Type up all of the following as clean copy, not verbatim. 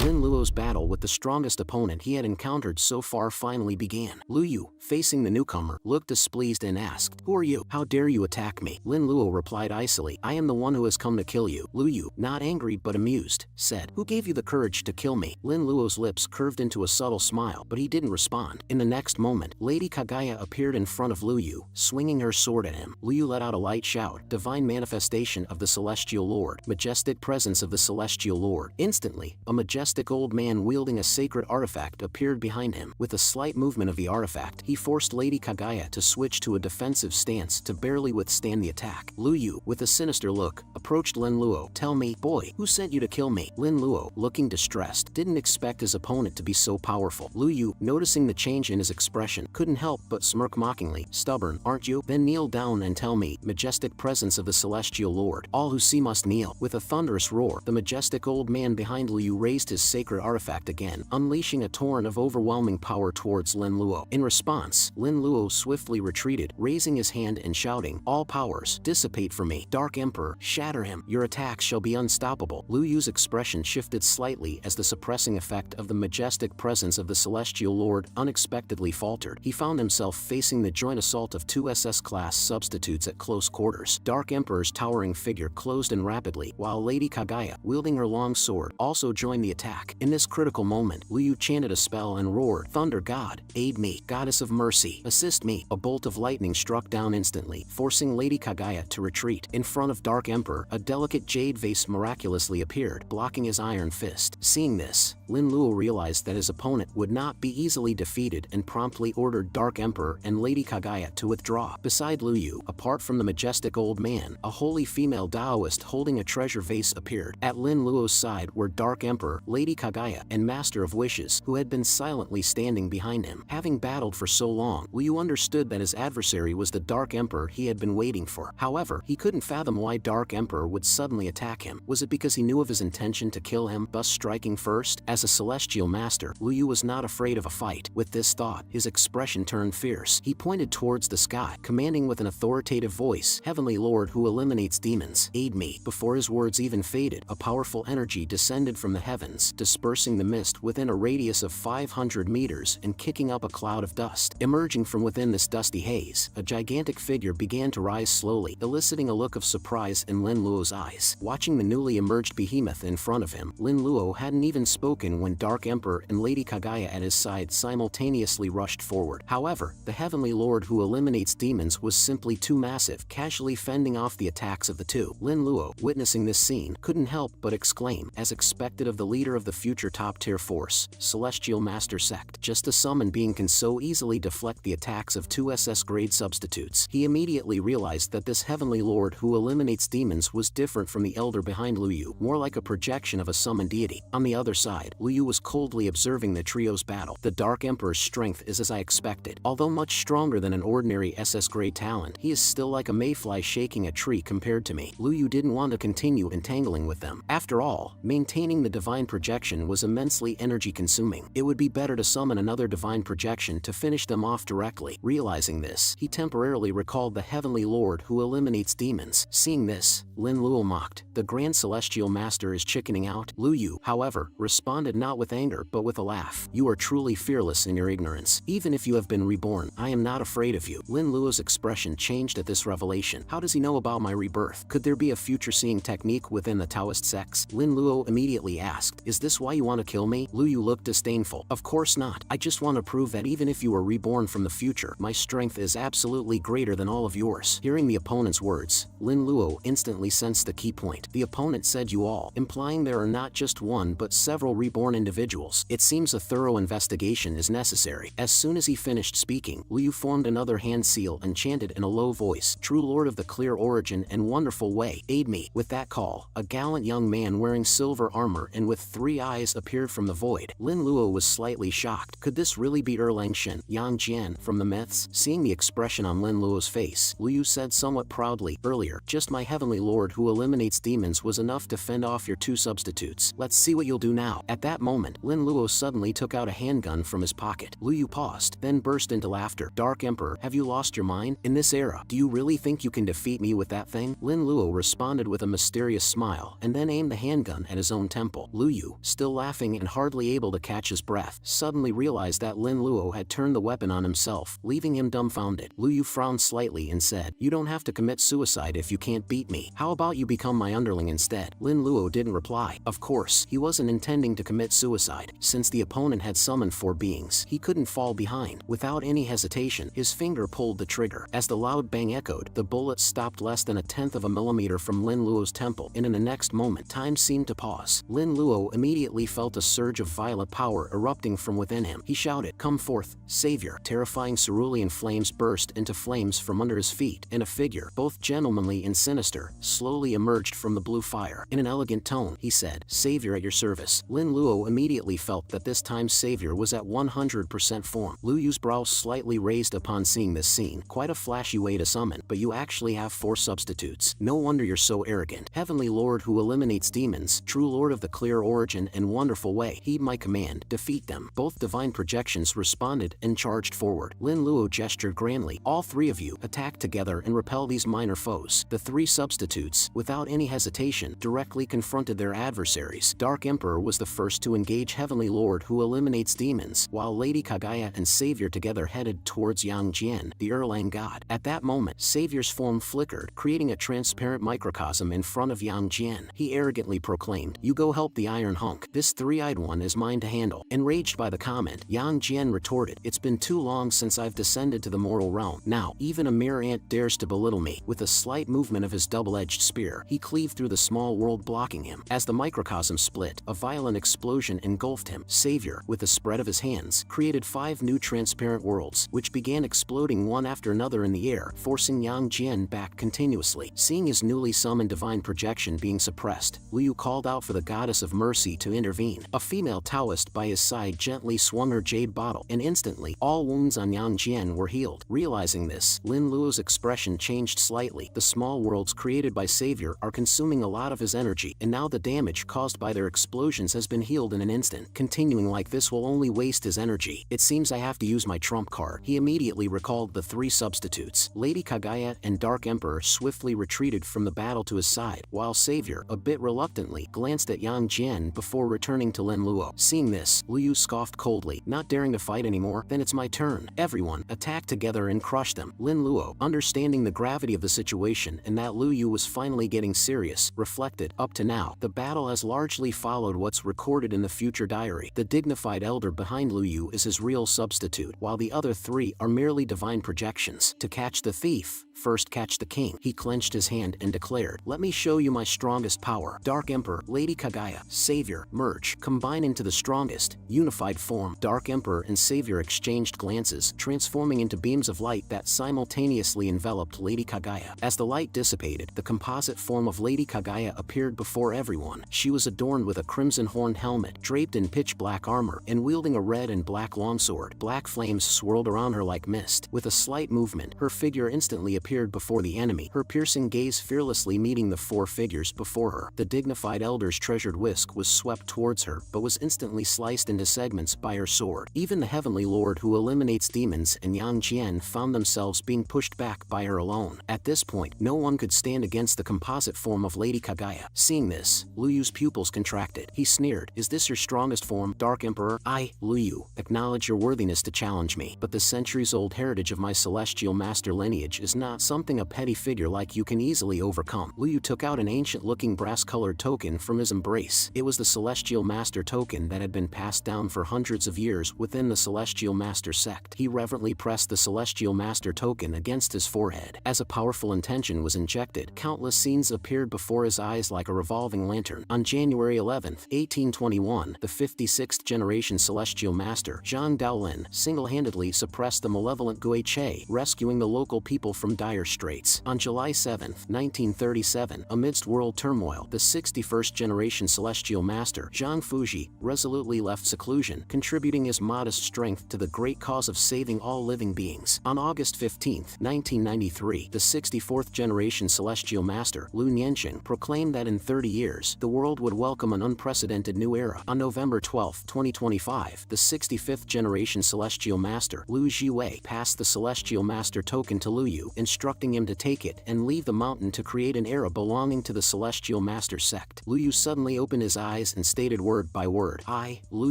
Lin Luo's battle with the strongest opponent he had encountered so far finally began. Lu Yu, facing the newcomer, looked displeased and asked, "Who are you? How dare you attack me?" Lin Luo replied icily, "I am the one who has come to kill you." Lu Yu, not angry but amused, said, "Who gave you the courage to kill me?" Lin Luo's lips curved into a subtle smile, but he didn't respond. In the next moment, Lady Kagaya appeared in front of Lu Yu, swinging her sword at him. Lu Yu let out a light shout, "Divine manifestation of the Celestial Lord, majestic presence of the Celestial Lord." Instantly, a majestic old man wielding a sacred artifact appeared behind him. With a slight movement of the artifact, he forced Lady Kagaya to switch to a defensive stance to barely withstand the attack. Lu Yu, with a sinister look, approached Lin Luo. "Tell me, boy, who sent you to kill me?" Lin Luo, looking distressed, didn't expect his opponent to be so powerful. Lu Yu, noticing the change in his expression, couldn't help but smirk mockingly. "Stubborn, aren't you? Then kneel down and tell me, majestic presence of the Celestial Lord. All who see must kneel." With a thunderous roar, the majestic old man behind Lu Yu raised his sacred artifact again, unleashing a torrent of overwhelming power towards Lin Luo. In response, Lin Luo swiftly retreated, raising his hand and shouting, "All powers, dissipate from me. Dark Emperor, shatter him. Your attacks shall be unstoppable." Lu Yu's expression shifted slightly as the suppressing effect of the majestic presence of the Celestial Lord unexpectedly faltered. He found himself facing the joint assault of two SS-class substitutes at close quarters. Dark Emperor's towering figure closed in rapidly, while Lady Kagaya, wielding her long sword, also joined the attack. In this critical moment, Lu Yu chanted a spell and roared, "Thunder God, aid me. Goddess of mercy, assist me." A bolt of lightning struck down instantly, forcing Lady Kagaya to retreat. In front of Dark Emperor, a delicate jade vase miraculously appeared, blocking his iron fist. Seeing this, Lin Luo realized that his opponent would not be easily defeated and promptly ordered Dark Emperor and Lady Kagaya to withdraw. Beside Lu Yu, apart from the majestic old man, a holy female Taoist holding a treasure vase appeared. At Lin Luo's side were Dark Emperor, Lady Kagaya, and Master of Wishes, who had been silently standing behind him. Having battled for so long, Lu Yu understood that his adversary was the Dark Emperor he had been waiting for. However, he couldn't fathom why Dark Emperor would suddenly attack him. Was it because he knew of his intention to kill him, thus striking first? As a celestial master, Lu Yu was not afraid of a fight. With this thought, his expression turned fierce. He pointed towards the sky, commanding with an authoritative voice, "Heavenly Lord who eliminates demons, aid me." Before his words even faded, a powerful energy descended from the heavens, dispersing the mist within a radius of 500 meters and kicking up a cloud of dust. Emerging from within this dusty haze, a gigantic figure began to rise slowly, eliciting a look of surprise in Lin Luo's eyes. Watching the newly emerged behemoth in front of him, Lin Luo hadn't even spoken when Dark Emperor and Lady Kagaya at his side simultaneously rushed forward. However, the Heavenly Lord who eliminates demons was simply too massive, casually fending off the attacks of the two. Lin Luo, witnessing this scene, couldn't help but exclaim, as expected of the leader of the future top-tier force, Celestial Master Sect. Just a summoned being can so easily deflect the attacks of two SS-grade substitutes. He immediately realized that this Heavenly Lord who eliminates demons was different from the elder behind Lu Yu, more like a projection of a summoned deity. On the other side, Lu Yu was coldly observing the trio's battle. The Dark Emperor's strength is as I expected. Although much stronger than an ordinary SS-grade talent, he is still like a mayfly shaking a tree compared to me. Lu Yu didn't want to continue entangling with them. After all, maintaining the divine projection was immensely energy-consuming. It would be better to summon another divine projection to finish them off directly. Realizing this, he temporarily recalled the Heavenly Lord who eliminates demons. Seeing this, Lin Luo mocked, "The Grand Celestial Master is chickening out." Lu Yu, however, responded not with anger but with a laugh. "You are truly fearless in your ignorance. Even if you have been reborn, I am not afraid of you." Lin Luo's expression changed at this revelation. How does he know about my rebirth? Could there be a future-seeing technique within the Taoist sects? Lin Luo immediately asked, "Is this why you want to kill me?" Lu Yu looked disdainful. "Of course not. I just want to prove that even if you were reborn from the future, my strength is absolutely greater than all of yours." Hearing the opponent's words, Lin Luo instantly sensed the key point. The opponent said "you all," implying there are not just one but several reborn individuals. It seems a thorough investigation is necessary. As soon as he finished speaking, Lu Yu formed another hand seal and chanted in a low voice, "True Lord of the clear origin and wonderful way, aid me." With that call, a gallant young man wearing silver armor and with 3 eyes appeared from the void. Lin Luo was slightly shocked. Could this really be Erlang Shen, Yang Jian, from the myths? Seeing the expression on Lin Luo's face, Lu Yu said somewhat proudly, "Earlier, just my Heavenly Lord who eliminates demons was enough to fend off your 2 substitutes. Let's see what you'll do now." At that moment, Lin Luo suddenly took out a handgun from his pocket. Lu Yu paused, then burst into laughter. "Dark Emperor, have you lost your mind? In this era, do you really think you can defeat me with that thing?" Lin Luo responded with a mysterious smile and then aimed the handgun at his own temple. Lu Yu, Yu, still laughing and hardly able to catch his breath, suddenly realized that Lin Luo had turned the weapon on himself, leaving him dumbfounded. Lu Yu frowned slightly and said, "You don't have to commit suicide if you can't beat me. How about you become my underling instead?" Lin Luo didn't reply. Of course, he wasn't intending to commit suicide. Since the opponent had summoned 4 beings, he couldn't fall behind. Without any hesitation, his finger pulled the trigger. As the loud bang echoed, the bullet stopped less than 1/10 of a millimeter from Lin Luo's temple, and in the next moment, time seemed to pause. Lin Luo immediately felt a surge of violent power erupting from within him. He shouted, "Come forth, Savior!" Terrifying cerulean flames burst into flames from under his feet, and a figure, both gentlemanly and sinister, slowly emerged from the blue fire. In an elegant tone, he said, "Savior at your service." Lin Luo immediately felt that this time's Savior was at 100% form. Lu Yu's brows slightly raised upon seeing this scene. Quite a flashy way to summon, but you actually have 4 substitutes. No wonder you're so arrogant. Heavenly Lord who eliminates demons, true Lord of the clear origin and wonderful way, heed my command, defeat them. Both divine projections responded and charged forward. Lin Luo gestured grandly. All 3 of you, attack together and repel these minor foes. The 3 substitutes, without any hesitation, directly confronted their adversaries. Dark Emperor was the first to engage Heavenly Lord who eliminates demons, while Lady Kagaya and Savior together headed towards Yang Jian, the Erlang god. At that moment, Savior's form flickered, creating a transparent microcosm in front of Yang Jian. He arrogantly proclaimed, "You go help the iron hunk. This 3-eyed one is mine to handle." Enraged by the comment, Yang Jian retorted, "It's been too long since I've descended to the mortal realm. Now, even a mere ant dares to belittle me." With a slight movement of his double-edged spear, he cleaved through the small world blocking him. As the microcosm split, a violent explosion engulfed him. Savior, with the spread of his hands, created 5 new transparent worlds, which began exploding one after another in the air, forcing Yang Jian back continuously. Seeing his newly summoned divine projection being suppressed, Lu Yu called out for the goddess of mercy to intervene. A female Taoist by his side gently swung her jade bottle, and instantly, all wounds on Yang Jian were healed. Realizing this, Lin Luo's expression changed slightly. The small worlds created by Savior are consuming a lot of his energy, and now the damage caused by their explosions has been healed in an instant. Continuing like this will only waste his energy. It seems I have to use my trump card. He immediately recalled the 3 substitutes. Lady Kagaya and Dark Emperor swiftly retreated from the battle to his side, while Savior, a bit reluctantly, glanced at Yang Jian before returning to Lin Luo. Seeing this, Lu Yu scoffed coldly, not daring to fight anymore. "Then it's my turn. Everyone, attack together and crush them." Lin Luo, understanding the gravity of the situation and that Lu Yu was finally getting serious, reflected, "Up to now, the battle has largely followed what's recorded in the future diary. The dignified elder behind Lu Yu is his real substitute, while the other 3 are merely divine projections. To catch the thief, first catch the king." He clenched his hand and declared, "Let me show you my strongest power." Dark Emperor, Lady Kagaya, Savior, merge, combine into the strongest, unified form. Dark Emperor and Savior exchanged glances, transforming into beams of light that simultaneously enveloped Lady Kagaya. As the light dissipated, the composite form of Lady Kagaya appeared before everyone. She was adorned with a crimson horned helmet, draped in pitch black armor, and wielding a red and black longsword. Black flames swirled around her like mist. With a slight movement, her figure instantly appeared before the enemy, her piercing gaze fearlessly meeting the 4 figures before her. The dignified elder's treasured whisk was swept towards her, but was instantly sliced into segments by her sword. Even the Heavenly Lord who eliminates demons and Yang Jian found themselves being pushed back by her alone. At this point, no one could stand against the composite form of Lady Kagaya. Seeing this, Lu Yu's pupils contracted. He sneered, "Is this your strongest form, Dark Emperor? I, Lu Yu, acknowledge your worthiness to challenge me, but the centuries-old heritage of my celestial master lineage is not something a petty figure like you can easily overcome." Lu Yu took out an ancient-looking brass-colored token from his embrace. It was the Celestial Master token that had been passed down for hundreds of years within the Celestial Master sect. He reverently pressed the Celestial Master token against his forehead. As a powerful intention was injected, countless scenes appeared before his eyes like a revolving lantern. On January 11, 1821, the 56th generation Celestial Master, Zhang Daolin, single-handedly suppressed the malevolent Gui Che, rescuing the local people from dire straits. On July 7, 1937, amidst world turmoil, the 61st generation Celestial Master, Zhang Fuji, resolutely left seclusion, contributing his modest strength to the great cause of saving all living beings. On August 15, 1993, the 64th generation Celestial Master, Lu Nianqing, proclaimed that in 30 years, the world would welcome an unprecedented new era. On November 12, 2025, the 65th generation Celestial Master, Lu Jiwei, passed the Celestial Master token to Lu Yu, instructing him to take it and leave the mountain to create an era belonging to the Celestial Master sect. Lu Yu suddenly opened his eyes eyes and stated word by word, I, Lu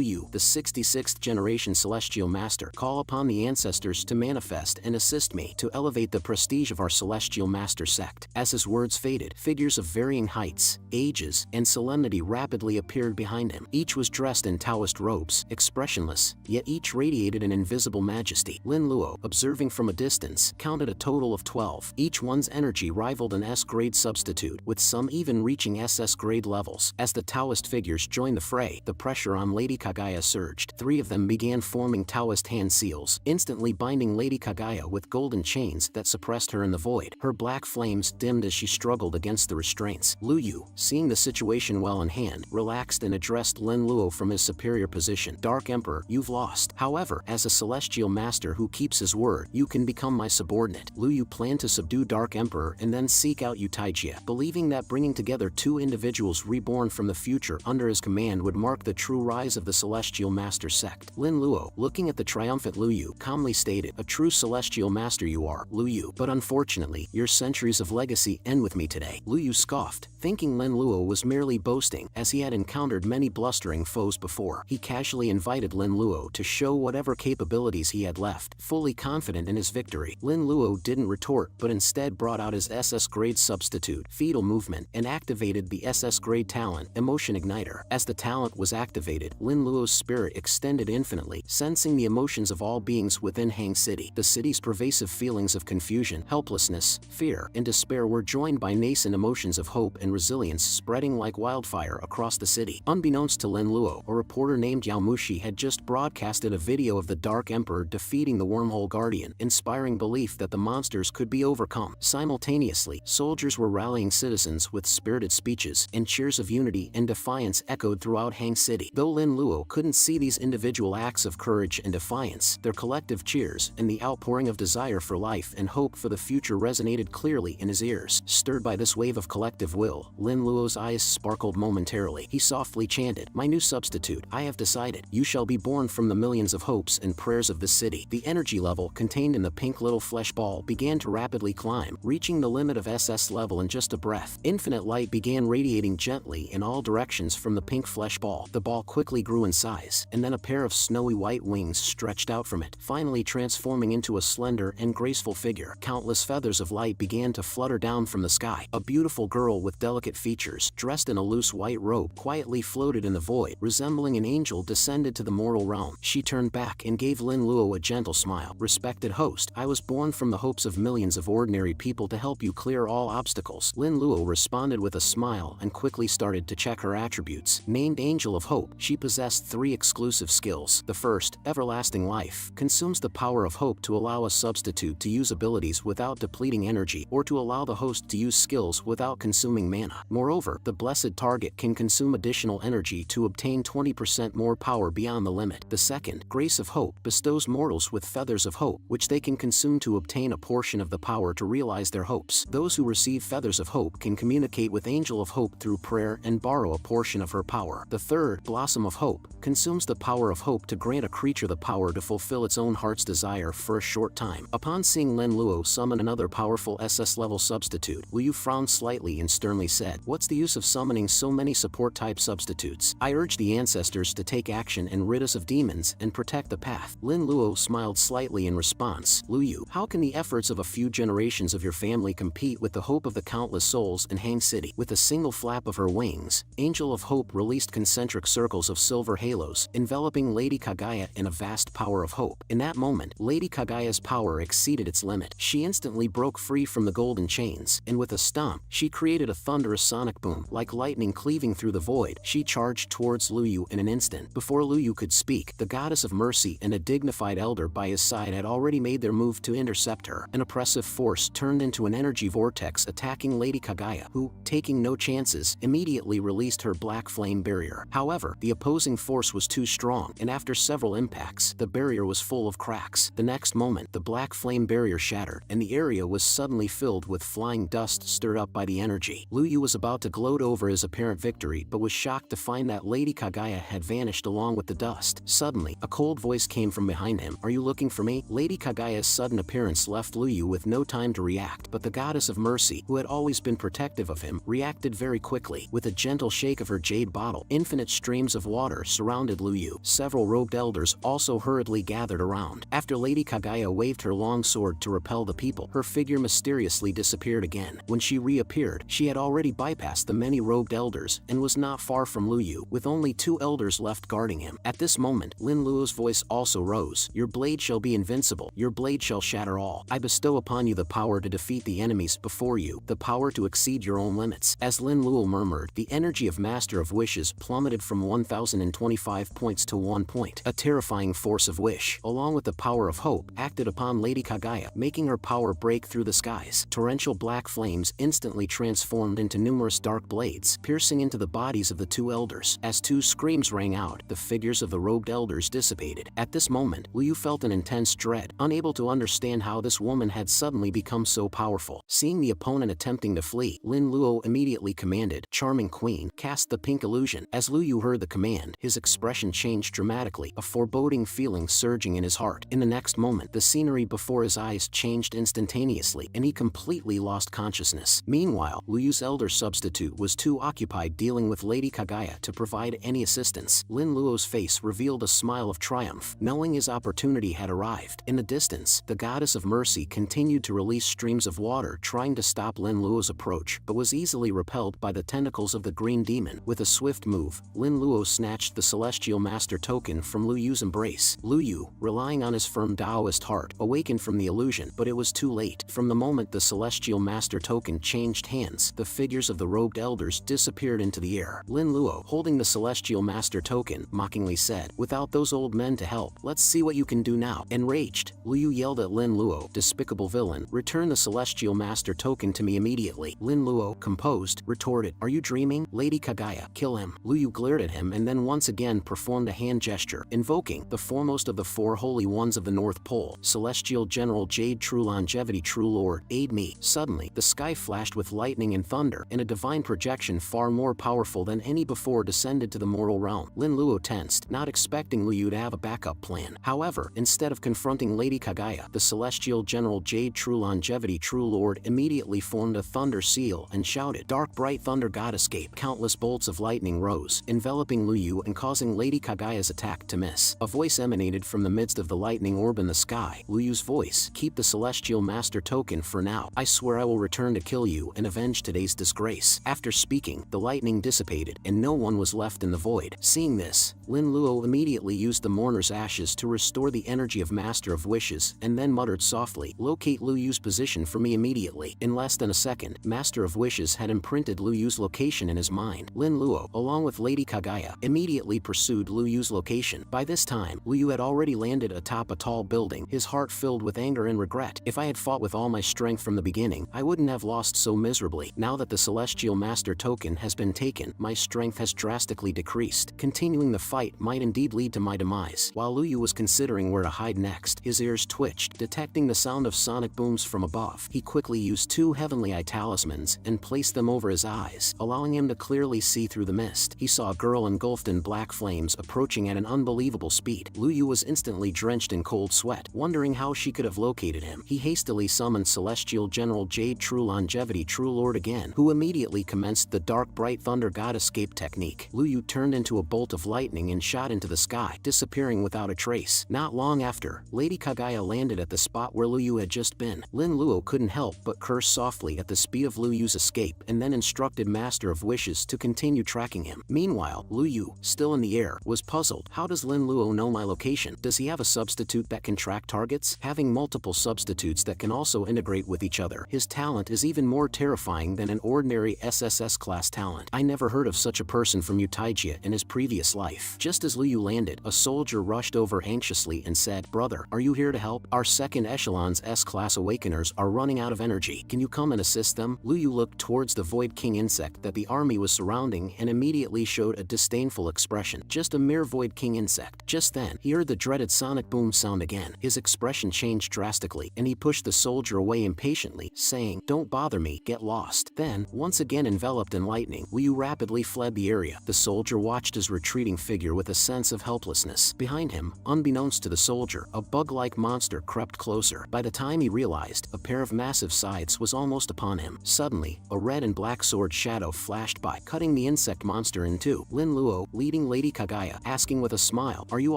Yu, the 66th generation Celestial Master, call upon the ancestors to manifest and assist me to elevate the prestige of our Celestial Master sect. As his words faded, figures of varying heights, ages, and solemnity rapidly appeared behind him. Each was dressed in Taoist robes, expressionless, yet each radiated an invisible majesty. Lin Luo, observing from a distance, counted a total of 12. Each one's energy rivaled an S-grade substitute, with some even reaching SS-grade levels. As the Taoist figures joined the fray, the pressure on Lady Kagaya surged. 3 of them began forming Taoist hand seals, instantly binding Lady Kagaya with golden chains that suppressed her in the void. Her black flames dimmed as she struggled against the restraints. Lu Yu, seeing the situation well in hand, relaxed and addressed Lin Luo from his superior position. Dark Emperor, you've lost. However, as a celestial master who keeps his word, you can become my subordinate. Lu Yu planned to subdue Dark Emperor and then seek out Yu Taijia, believing that bringing together 2 individuals reborn from the future under his command would mark the true rise of the Celestial Master sect. Lin Luo, looking at the triumphant Lu Yu, calmly stated, a true Celestial Master you are, Lu Yu, but unfortunately, your centuries of legacy end with me today. Lu Yu scoffed, thinking Lin Luo was merely boasting, as he had encountered many blustering foes before. He casually invited Lin Luo to show whatever capabilities he had left, fully confident in his victory. Lin Luo didn't retort, but instead brought out his SS-grade substitute, Fetal Movement, and activated the SS-grade talent, Emotion Igniter. As the talent was activated, Lin Luo's spirit extended infinitely, sensing the emotions of all beings within Hang City. The city's pervasive feelings of confusion, helplessness, fear, and despair were joined by nascent emotions of hope and resilience spreading like wildfire across the city. Unbeknownst to Lin Luo, a reporter named Yao Mushi had just broadcasted a video of the Dark Emperor defeating the Wormhole Guardian, inspiring belief that the monsters could be overcome. Simultaneously, soldiers were rallying citizens with spirited speeches, and cheers of unity and defiance echoed throughout Hang City. Though Lin Luo couldn't see these individual acts of courage and defiance, their collective cheers and the outpouring of desire for life and hope for the future resonated clearly in his ears. Stirred by this wave of collective will, Lin Luo's eyes sparkled momentarily. He softly chanted, my new substitute, I have decided, you shall be born from the millions of hopes and prayers of the city. The energy level contained in the pink little flesh ball began to rapidly climb, reaching the limit of SS level in just a breath. Infinite light began radiating gently in all directions from the pink flesh ball. The ball quickly grew in size, and then a pair of snowy white wings stretched out from it, finally transforming into a slender and graceful figure. Countless feathers of light began to flutter down from the sky. A beautiful girl with delicate features, dressed in a loose white robe, quietly floated in the void, resembling an angel descended to the mortal realm. She turned back and gave Lin Luo a gentle smile. Respected host, I was born from the hopes of millions of ordinary people to help you clear all obstacles. Lin Luo responded with a smile and quickly started to check her attributes. Named Angel of Hope, she possessed 3 exclusive skills. The first, Everlasting Life, consumes the power of hope to allow a substitute to use abilities without depleting energy, or to allow the host to use skills without consuming mana. Moreover, the blessed target can consume additional energy to obtain 20% more power beyond the limit. The second, Grace of Hope, bestows mortals with feathers of hope, which they can consume to obtain a portion of the power to realize their hopes. Those who receive Feathers of Hope can communicate with Angel of Hope through prayer and borrow a portion of her power. The third, Blossom of Hope, consumes the power of hope to grant a creature the power to fulfill its own heart's desire for a short time. Upon seeing Lin Luo summon another powerful SS-level substitute, Lu Yu frowned slightly and sternly said, what's the use of summoning so many support-type substitutes? I urge the ancestors to take action and rid us of demons and protect the path. Lin Luo smiled slightly in response. Lu Yu, how can the efforts of a few generations of your family compete with the hope of the countless souls in Hang City? With a single flap of her wings, Angel of Hope released concentric circles of silver halos, enveloping Lady Kagaya in a vast power of hope. In that moment, Lady Kagaya's power exceeded its limit. She instantly broke free from the golden chains, and with a stomp, she created a thunderous sonic boom. Like lightning cleaving through the void, she charged towards Lu Yu in an instant. Before Lu Yu could speak, the goddess of mercy and a dignified elder by his side had already made their move to intercept her. An oppressive force turned into an energy vortex attacking Lady Kagaya, who, taking no chances, immediately released her black flame barrier. However, the opposing force was too strong, and after several impacts, the barrier was full of cracks. The next moment, the black flame barrier shattered, and the area was suddenly filled with flying dust stirred up by the energy. Lu Yu was about to gloat over his apparent victory, but was shocked to find that Lady Kagaya had vanished along with the dust. Suddenly, a cold voice came from behind him. Are you looking for me? Lady Kagaya's sudden appearance left Lu Yu with no time to react, but the goddess of mercy, who had always been protective of him, reacted very quickly. With a gentle shake of her jade bottle. Infinite streams of water surrounded Lu Yu. Several robed elders also hurriedly gathered around. After Lady Kagaya waved her long sword to repel the people, her figure mysteriously disappeared again. When she reappeared, she had already bypassed the many robed elders and was not far from Lu Yu, with only 2 elders left guarding him. At this moment, Lin Luo's voice also rose. Your blade shall be invincible. Your blade shall shatter all. I bestow upon you the power to defeat the enemies before you, the power to exceed your own limits. As Lin Luo murmured, the energy of Master of Wishes plummeted from 1025 points to 1 point. A terrifying force of wish, along with the power of hope, acted upon Lady Kagaya, making her power break through the skies. Torrential black flames instantly transformed into numerous dark blades, piercing into the bodies of the 2 elders. As 2 screams rang out, the figures of the robed elders dissipated. At this moment, Lu Yu felt an intense dread, unable to understand how this woman had suddenly become so powerful. Seeing the opponent attempting to flee, Lin Luo immediately commanded, Charming Queen, cast the pink illusion. As Lu Yu heard the command, his expression changed dramatically, a foreboding feeling surging in his heart. In the next moment, the scenery before his eyes changed instantaneously, and he completely lost consciousness. Meanwhile, Lu Yu's elder substitute was too occupied dealing with Lady Kagaya to provide any assistance. Lin Luo's face revealed a smile of triumph, knowing his opportunity had arrived. In the distance, the goddess of mercy continued to release streams of water, trying to stop Lin Luo's approach, but was easily repelled by the tentacles of the green demon. With a swift move, Lin Luo snatched the celestial master token from Lu Yu's embrace. Lu Yu, relying on his firm Taoist heart, awakened from the illusion, but it was too late. From the moment the celestial master token changed hands, the figures of the robed elders disappeared into the air. Lin Luo, holding the celestial master token, mockingly said, Without those old men to help, let's see what you can do now. Enraged, Lu Yu yelled at Lin Luo, Despicable villain, return the celestial master token to me immediately. Lin Luo, composed, retorted, Are you dreaming? Lady Kagaya, kill him. Lu Yu glared at him and then once again performed a hand gesture, invoking the foremost of the 4 holy ones of the North Pole, Celestial General Jade, True Longevity, True Lord, aid me. Suddenly, the sky flashed with lightning and thunder, and a divine projection far more powerful than any before descended to the mortal realm. Lin Luo tensed, not expecting Lu Yu to have a backup plan. However, instead of confronting Lady Kagaya, the Celestial General Jade, True Longevity, True Lord immediately formed a thunder seal and shouted, Dark bright thunder god escape. Countless bolts of lightning rose, enveloping Lu Yu and causing Lady Kagaya's attack to miss. A voice emanated from the midst of the lightning orb in the sky. Lu Yu's voice, keep the celestial master token for now. I swear I will return to kill you and avenge today's disgrace. After speaking, the lightning dissipated, and no one was left in the void. Seeing this, Lin Luo immediately used the mourner's ashes to restore the energy of Master of Wishes, and then muttered softly, Locate Lu Yu's position for me immediately. In less than a second, Master of Wishes had imprinted Lu Yu's location in his mind. Lin Luo, along with Lady Kagaya, immediately pursued Lu Yu's location. By this time, Lu Yu had already landed atop a tall building, his heart filled with anger and regret. If I had fought with all my strength from the beginning, I wouldn't have lost so miserably. Now that the Celestial Master token has been taken, my strength has drastically decreased. Continuing the fight might indeed lead to my demise. While Lu Yu was considering where to hide next, his ears twitched, detecting the sound of sonic booms from above. He quickly used 2 heavenly eye talismans and placed them over his eyes, allowing him to clearly see through the mist. He saw a girl engulfed in black flames approaching at an unbelievable speed. Lu Yu was instantly drenched in cold sweat, wondering how she could have located him. He hastily summoned Celestial General Jade, True Longevity, True Lord again, who immediately commenced the Dark Bright Thunder God Escape technique. Lu Yu turned into a bolt of lightning and shot into the sky, disappearing without a trace. Not long after, Lady Kagaya landed at the spot where Lu Yu had just been. Lin Luo couldn't help but curse softly at the speed of Lu Yu's escape, and then instructed Master of Wishes to continue tracking him. Meanwhile, Lu Yu, still in the air, was puzzled. How does Lin Luo know my location? Does he have a substitute that can track targets? Having multiple substitutes that can also integrate with each other, his talent is even more terrifying than an ordinary SSS class talent. I never heard of such a person from Utaijia in his previous life. Just as Lu Yu landed, a soldier rushed over anxiously and said, Brother, are you here to help? Our second echelon's S-class awakeners are running out of energy. Can you come and assist them? Lu Yu looked towards the Void King insect that the army was surrounding and immediately showed a disdainful expression. Just a mere Void King insect. Just then, he heard the dreaded sonic boom sound again. His expression changed drastically, and he pushed the soldier away impatiently, saying, Don't bother me, get lost. Then, once again enveloped in lightning, Lu Yu rapidly fled the area. The soldier watched his retreating figure with a sense of helplessness. Behind him, unbeknownst to the soldier, a bug-like monster crept closer. By the time he realized, a pair of massive scythes was almost upon him. Suddenly, a red and black sword shadow flashed by, cutting the the insect monster in two. Lin Luo, leading Lady Kagaya, asking with a smile, "Are you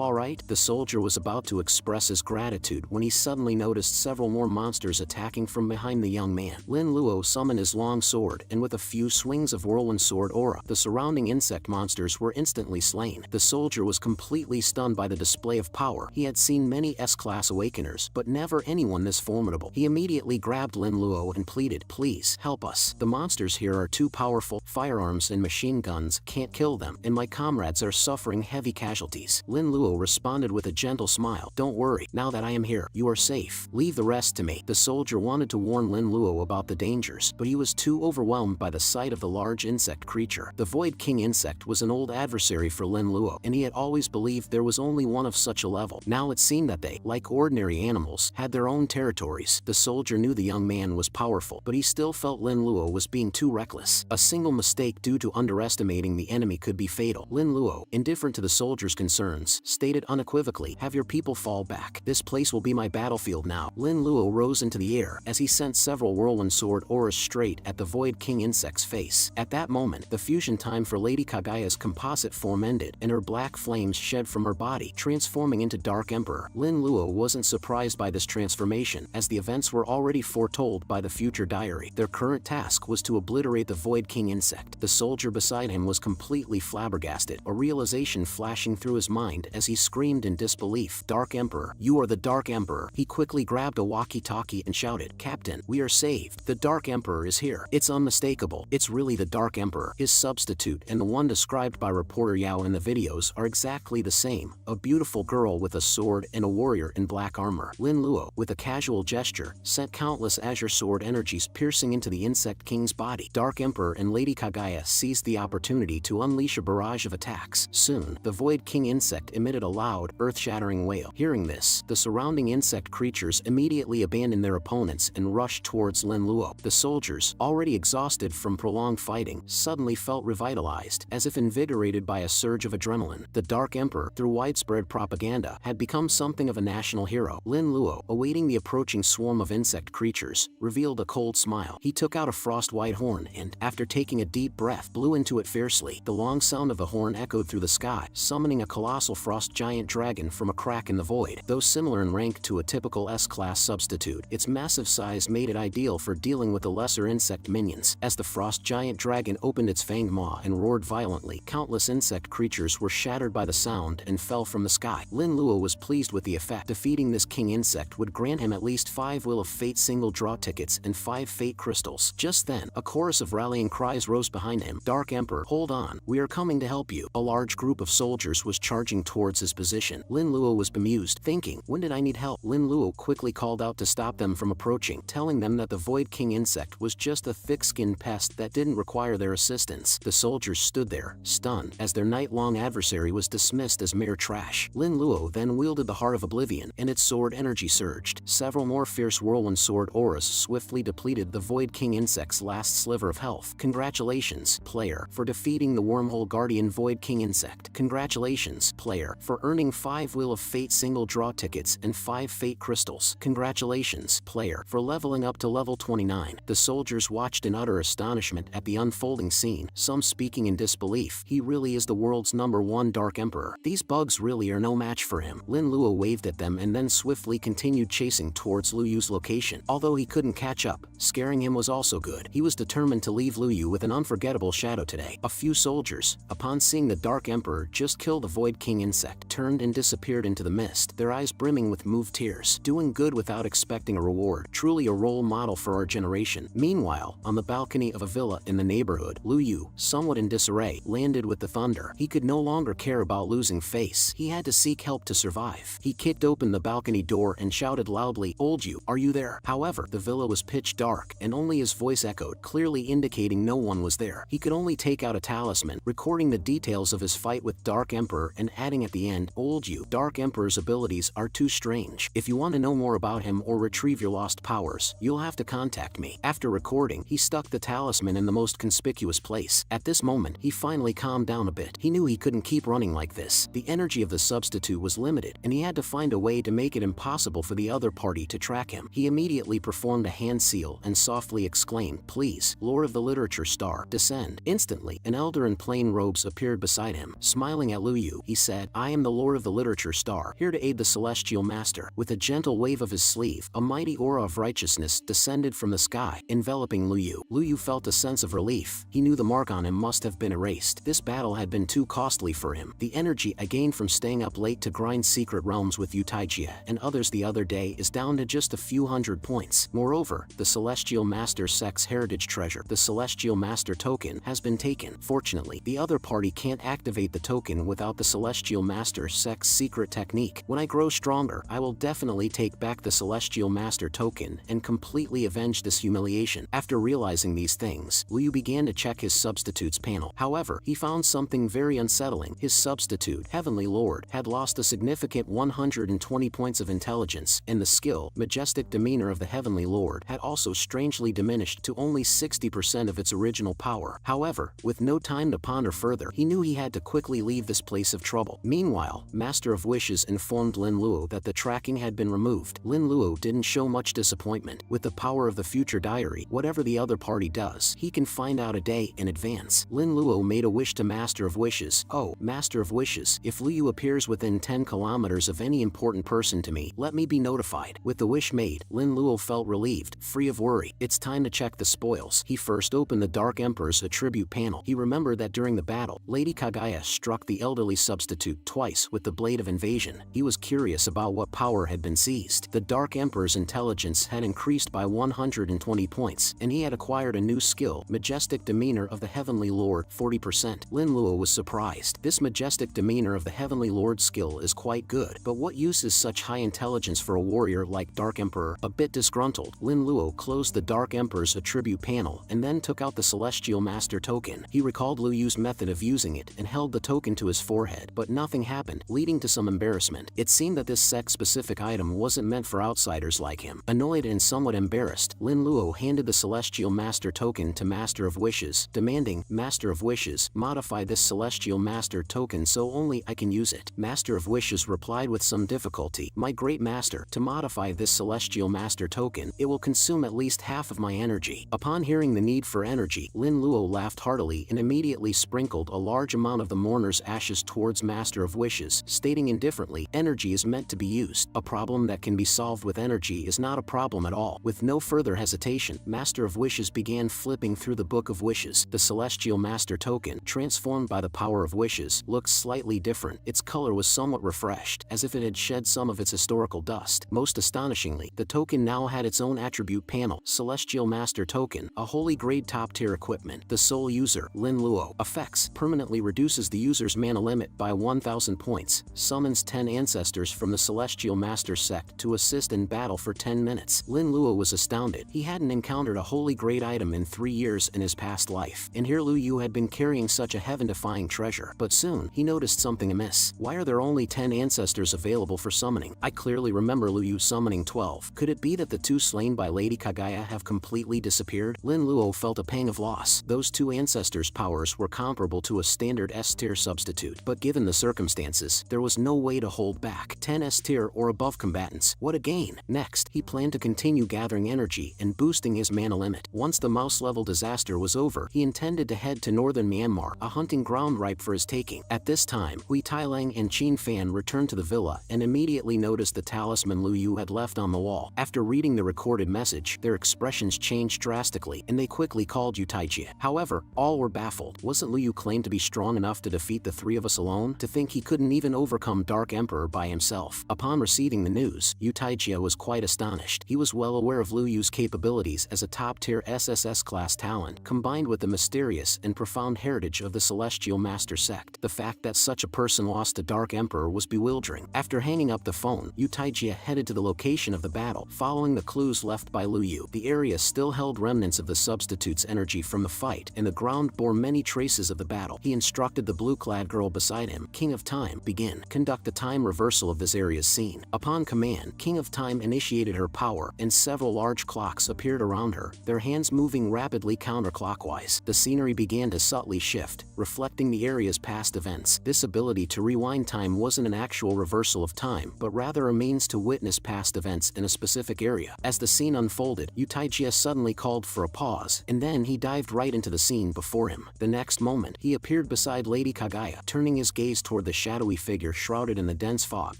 alright?" The soldier was about to express his gratitude when he suddenly noticed several more monsters attacking from behind the young man. Lin Luo summoned his long sword, and with a few swings of whirlwind sword aura, the surrounding insect monsters were instantly slain. The soldier was completely stunned by the display of power. He had seen many S-class awakeners, but never anyone this formidable. He immediately grabbed Lin Luo and pleaded, "Please, help us. The monsters here are too powerful. Firearms and machine guns can't kill them, and my comrades are suffering heavy casualties." Lin Luo responded with a gentle smile, "Don't worry, now that I am here, you are safe. Leave the rest to me." The soldier wanted to warn Lin Luo about the dangers, but he was too overwhelmed by the sight of the large insect creature. The Void King insect was an old adversary for Lin Luo, and he had always believed there was only one of such a level. Now it seemed that they, like ordinary animals, had their own territories. The soldier knew the young man was powerful, but he still felt Lin Luo was being too reckless. A single mistake due to underestimating the enemy could be fatal. Lin Luo, indifferent to the soldier's concerns, stated unequivocally, "Have your people fall back. This place will be my battlefield now." Lin Luo rose into the air as he sent several whirlwind sword auras straight at the Void King insect's face. At that moment, the fusion time for Lady Kagaya's composite form ended, and her black flames shed from her body, transforming into Dark Emperor. Lin Luo wasn't surprised by this transformation, as the events were already foretold by the future diary. Their current task was to obliterate the Void King insect. The soldier beside him was completely flabbergasted, a realization flashing through his mind as he screamed in disbelief, "Dark Emperor, you are the Dark Emperor." He quickly grabbed a walkie-talkie and shouted, "Captain, we are saved. The Dark Emperor is here. It's unmistakable. It's really the Dark Emperor." His substitute and the one described by reporter Yao in the videos are exactly the same, a beautiful girl with a sword and a warrior in black armor. Lin Luo, with a casual gesture, sent countless azure sword energies piercing into the insect king's body. Dark Emperor and Lady Kagaya seized the opportunity to unleash a barrage of attacks. Soon, the Void King insect emitted a loud, earth-shattering wail. Hearing this, the surrounding insect creatures immediately abandoned their opponents and rushed towards Lin Luo. The soldiers, already exhausted from prolonged fighting, suddenly felt revitalized, as if invigorated by a surge of adrenaline. The Dark Emperor, through widespread propaganda, had become something of a national hero. Lin Luo, awaiting the approaching swarm of insect creatures, revealed a cold smile. He took out a frost-white horn and, after taking a deep breath, blew into it fiercely. The long sound of the horn echoed through the sky, summoning a colossal frost giant dragon from a crack in the void. Though similar in rank to a typical S-class substitute, its massive size made it ideal for dealing with the lesser insect minions. As the frost giant dragon opened its fanged maw and roared violently, countless insect creatures were shattered by the sound and fell from the sky. Lin Luo was pleased with the effect. Defeating this king insect would grant him at least 5 Wheel of Fate single draw tickets and 5 Fate crystals. Just then, a chorus of rallying cries rose behind him. "Dark Emperor, hold on. We are coming to help you." A large group of soldiers was charging towards his position. Lin Luo was bemused, thinking, "When did I need help?" Lin Luo quickly called out to stop them from approaching, telling them that the Void King insect was just a thick-skinned pest that didn't require their assistance. The soldiers stood there, stunned, as their night-long adversary was dismissed as mere trash. Lin Luo then wielded the Heart of Oblivion, and its sword energy surged. Several more fierce whirlwind sword auras swiftly depleted the Void King insect's last sliver of health. Congratulations, player, for defeating the Wormhole Guardian Void King insect. Congratulations, player, for earning 5 Wheel of Fate single draw tickets and 5 Fate crystals. Congratulations, player, for leveling up to level 29. The soldiers watched in utter astonishment at the unfolding scene, some speaking in disbelief. He really is the world's #1 Dark Emperor. These bugs really are no match for him. Lin Luo waved at them and then swiftly continued chasing towards Lu Yu's location. Although he couldn't catch up, scaring him was also good. He was determined to leave Lu Yu with an unforgettable shadow today. A few soldiers, upon seeing the Dark Emperor just kill the Void King insect, turned and disappeared into the mist, their eyes brimming with moved tears. Doing good without expecting a reward. Truly a role model for our generation. Meanwhile, on the balcony of a villa in the neighborhood, Lu Yu, somewhat in disarray, landed with the thunder. He could no longer care about losing face. He had to seek help to survive. He kicked open the balcony door and shouted loudly, "Old Yu, are you there?" However, the villa was pitch dark, and only his voice echoed, clearly indicating no one was there. He could only take out a talisman, recording the details of his fight with Dark Emperor and adding at the end, "Old Yu, Dark Emperor's abilities are too strange. If you want to know more about him or retrieve your lost powers, you'll have to contact me." After recording, he stuck the talisman in the most conspicuous place. At this moment, he finally calmed down a bit. He knew he couldn't keep running like this. The energy of the substitute was limited, and he had to find a way to make it impossible for the other party to track him. He immediately performed a hand seal and softly exclaimed, "Please, Lord of the Literature Star, descend." Instantly, an elder in plain robes appeared beside him. Smiling at Lu Yu, he said, "I am the Lord of the Literature Star, here to aid the Celestial Master." With a gentle wave of his sleeve, a mighty aura of righteousness descended from the sky, enveloping Lu Yu. Lu Yu felt a sense of relief. He knew the mark on him must have been erased. This battle had been too costly for him. The energy I gained from staying up late to grind secret realms with Utaijia and others the other day is down to just a few hundred points. Moreover, the Celestial Master Sect's heritage treasure, the Celestial Master token, has been taken. Fortunately, the other party can't activate the token without the Celestial Master Sect's secret technique. When I grow stronger, I will definitely take back the Celestial Master token and completely avenge this humiliation. After realizing these things, Lu Yu began to check his substitute's panel. However, he found something very unsettling. His substitute, Heavenly Lord, had lost a significant 120 points of intelligence, and the skill, majestic demeanor of the Heavenly Lord had also strangely diminished to only 60% of its original power. However, with no time to ponder further, he knew he had to quickly leave this place of trouble. Meanwhile, Master of Wishes informed Lin Luo that the tracking had been removed. Lin Luo didn't show much disappointment. With the power of the future diary, whatever the other party does, he can find out a day in advance. Lin Luo made a wish to Master of Wishes. "Oh, Master of Wishes, if Lu Yu appears within 10 kilometers of any important person to me, let me be notified." With the wish made, Lin Luo felt relieved, free of worry. It's time to check the spoils. He first opened the Dark Emperor's attribute panel. He remembered that during the battle, Lady Kagaya struck the elderly substitute twice with the Blade of Invasion. He was curious about what power had been seized. The Dark Emperor's intelligence had increased by 120 points, and he had acquired a new skill, Majestic Demeanor of the Heavenly Lord, 40%. Lin Luo was surprised. This Majestic Demeanor of the Heavenly Lord skill is quite good, but what use is such high intelligence for a warrior like Dark Emperor? A bit disgruntled, Lin Luo closed the Dark Emperor's attribute panel and then took out the Celestial Master token. He recalled Lu Yu's method of using it and held the token to his forehead, but nothing happened, leading to some embarrassment. It seemed that this sect-specific item wasn't meant for outsiders like him. Annoyed and somewhat embarrassed, Lin Luo handed the Celestial Master token to Master of Wishes, demanding, "Master of Wishes, modify this Celestial Master token so only I can use it." Master of Wishes replied with some difficulty, "My great master, to modify this Celestial Master token, it will consume at least half of my energy." Upon hearing the need for energy, Lin Luo laughed heartily and immediately sprinkled a large amount of the mourner's ashes towards Master of Wishes, stating indifferently, "Energy is meant to be used. A problem that can be solved with energy is not a problem at all." With no further hesitation, Master of Wishes began flipping through the Book of Wishes. The Celestial Master token, transformed by the power of wishes, looked slightly different. Its color was somewhat refreshed, as if it had shed some of its historical dust. Most astonishingly, the token now had its own attribute panel, Celestial Master token, a holy grade top-tier equipment. The sole user, Lin Luo. Effects: permanently reduces the user's mana limit by 1000 points, summons 10 ancestors from the Celestial Master sect to assist in battle for 10 minutes. Lin Luo was astounded. He hadn't encountered a holy grade item in 3 years in his past life, and here Lu Yu had been carrying such a heaven-defying treasure. But soon, he noticed something amiss. Why are there only 10 ancestors available for summoning? I clearly remember Lu Yu summoning 12. Could it be that the 2 slain by Lady Kagaya have completely disappeared? Lin Luo felt a pang of loss. Those 2 ancestors' powers were comparable to a standard S-tier substitute, but given the circumstances, there was no way to hold back. 10 S-tier or above combatants. What a gain! Next, he planned to continue gathering energy and boosting his mana limit. Once the mouse-level disaster was over, he intended to head to northern Myanmar, a hunting ground ripe for his taking. At this time, Hui Tailang and Qin Fan returned to the villa and immediately noticed the talisman Lu Yu had left on the wall. After reading the recorded message, their expressions changed drastically, and they quickly called Utaijia. However, all were baffled. Wasn't Lu Yu claimed to be strong enough to defeat the 3 of us alone? To think he couldn't even overcome Dark Emperor by himself. Upon receiving the news, Utaijia was quite astonished. He was well aware of Lu Yu's capabilities as a top-tier SSS class talent, combined with the mysterious and profound heritage of the Celestial Master sect. The fact that such a person lost to Dark Emperor was bewildering. After hanging up the phone, Utaijia headed to the location of the battle, following the clues left by Lu Yu. The area still held remnants of the substitute's energy from the fight, and the ground bore many traces of the battle. He instructed the blue-clad girl beside him, "King of Time, begin. Conduct a time reversal of this area's scene." Upon command, King of Time initiated her power, and several large clocks appeared around her, their hands moving rapidly counterclockwise. The scenery began to subtly shift, reflecting the area's past events. This ability to rewind time wasn't an actual reversal of time, but rather a means to witness past events in a specific area. As the scene unfolded, Utaijia suddenly called for a pause, and then he dived right into the scene, scene before him. The next moment, he appeared beside Lady Kagaya, turning his gaze toward the shadowy figure shrouded in the dense fog,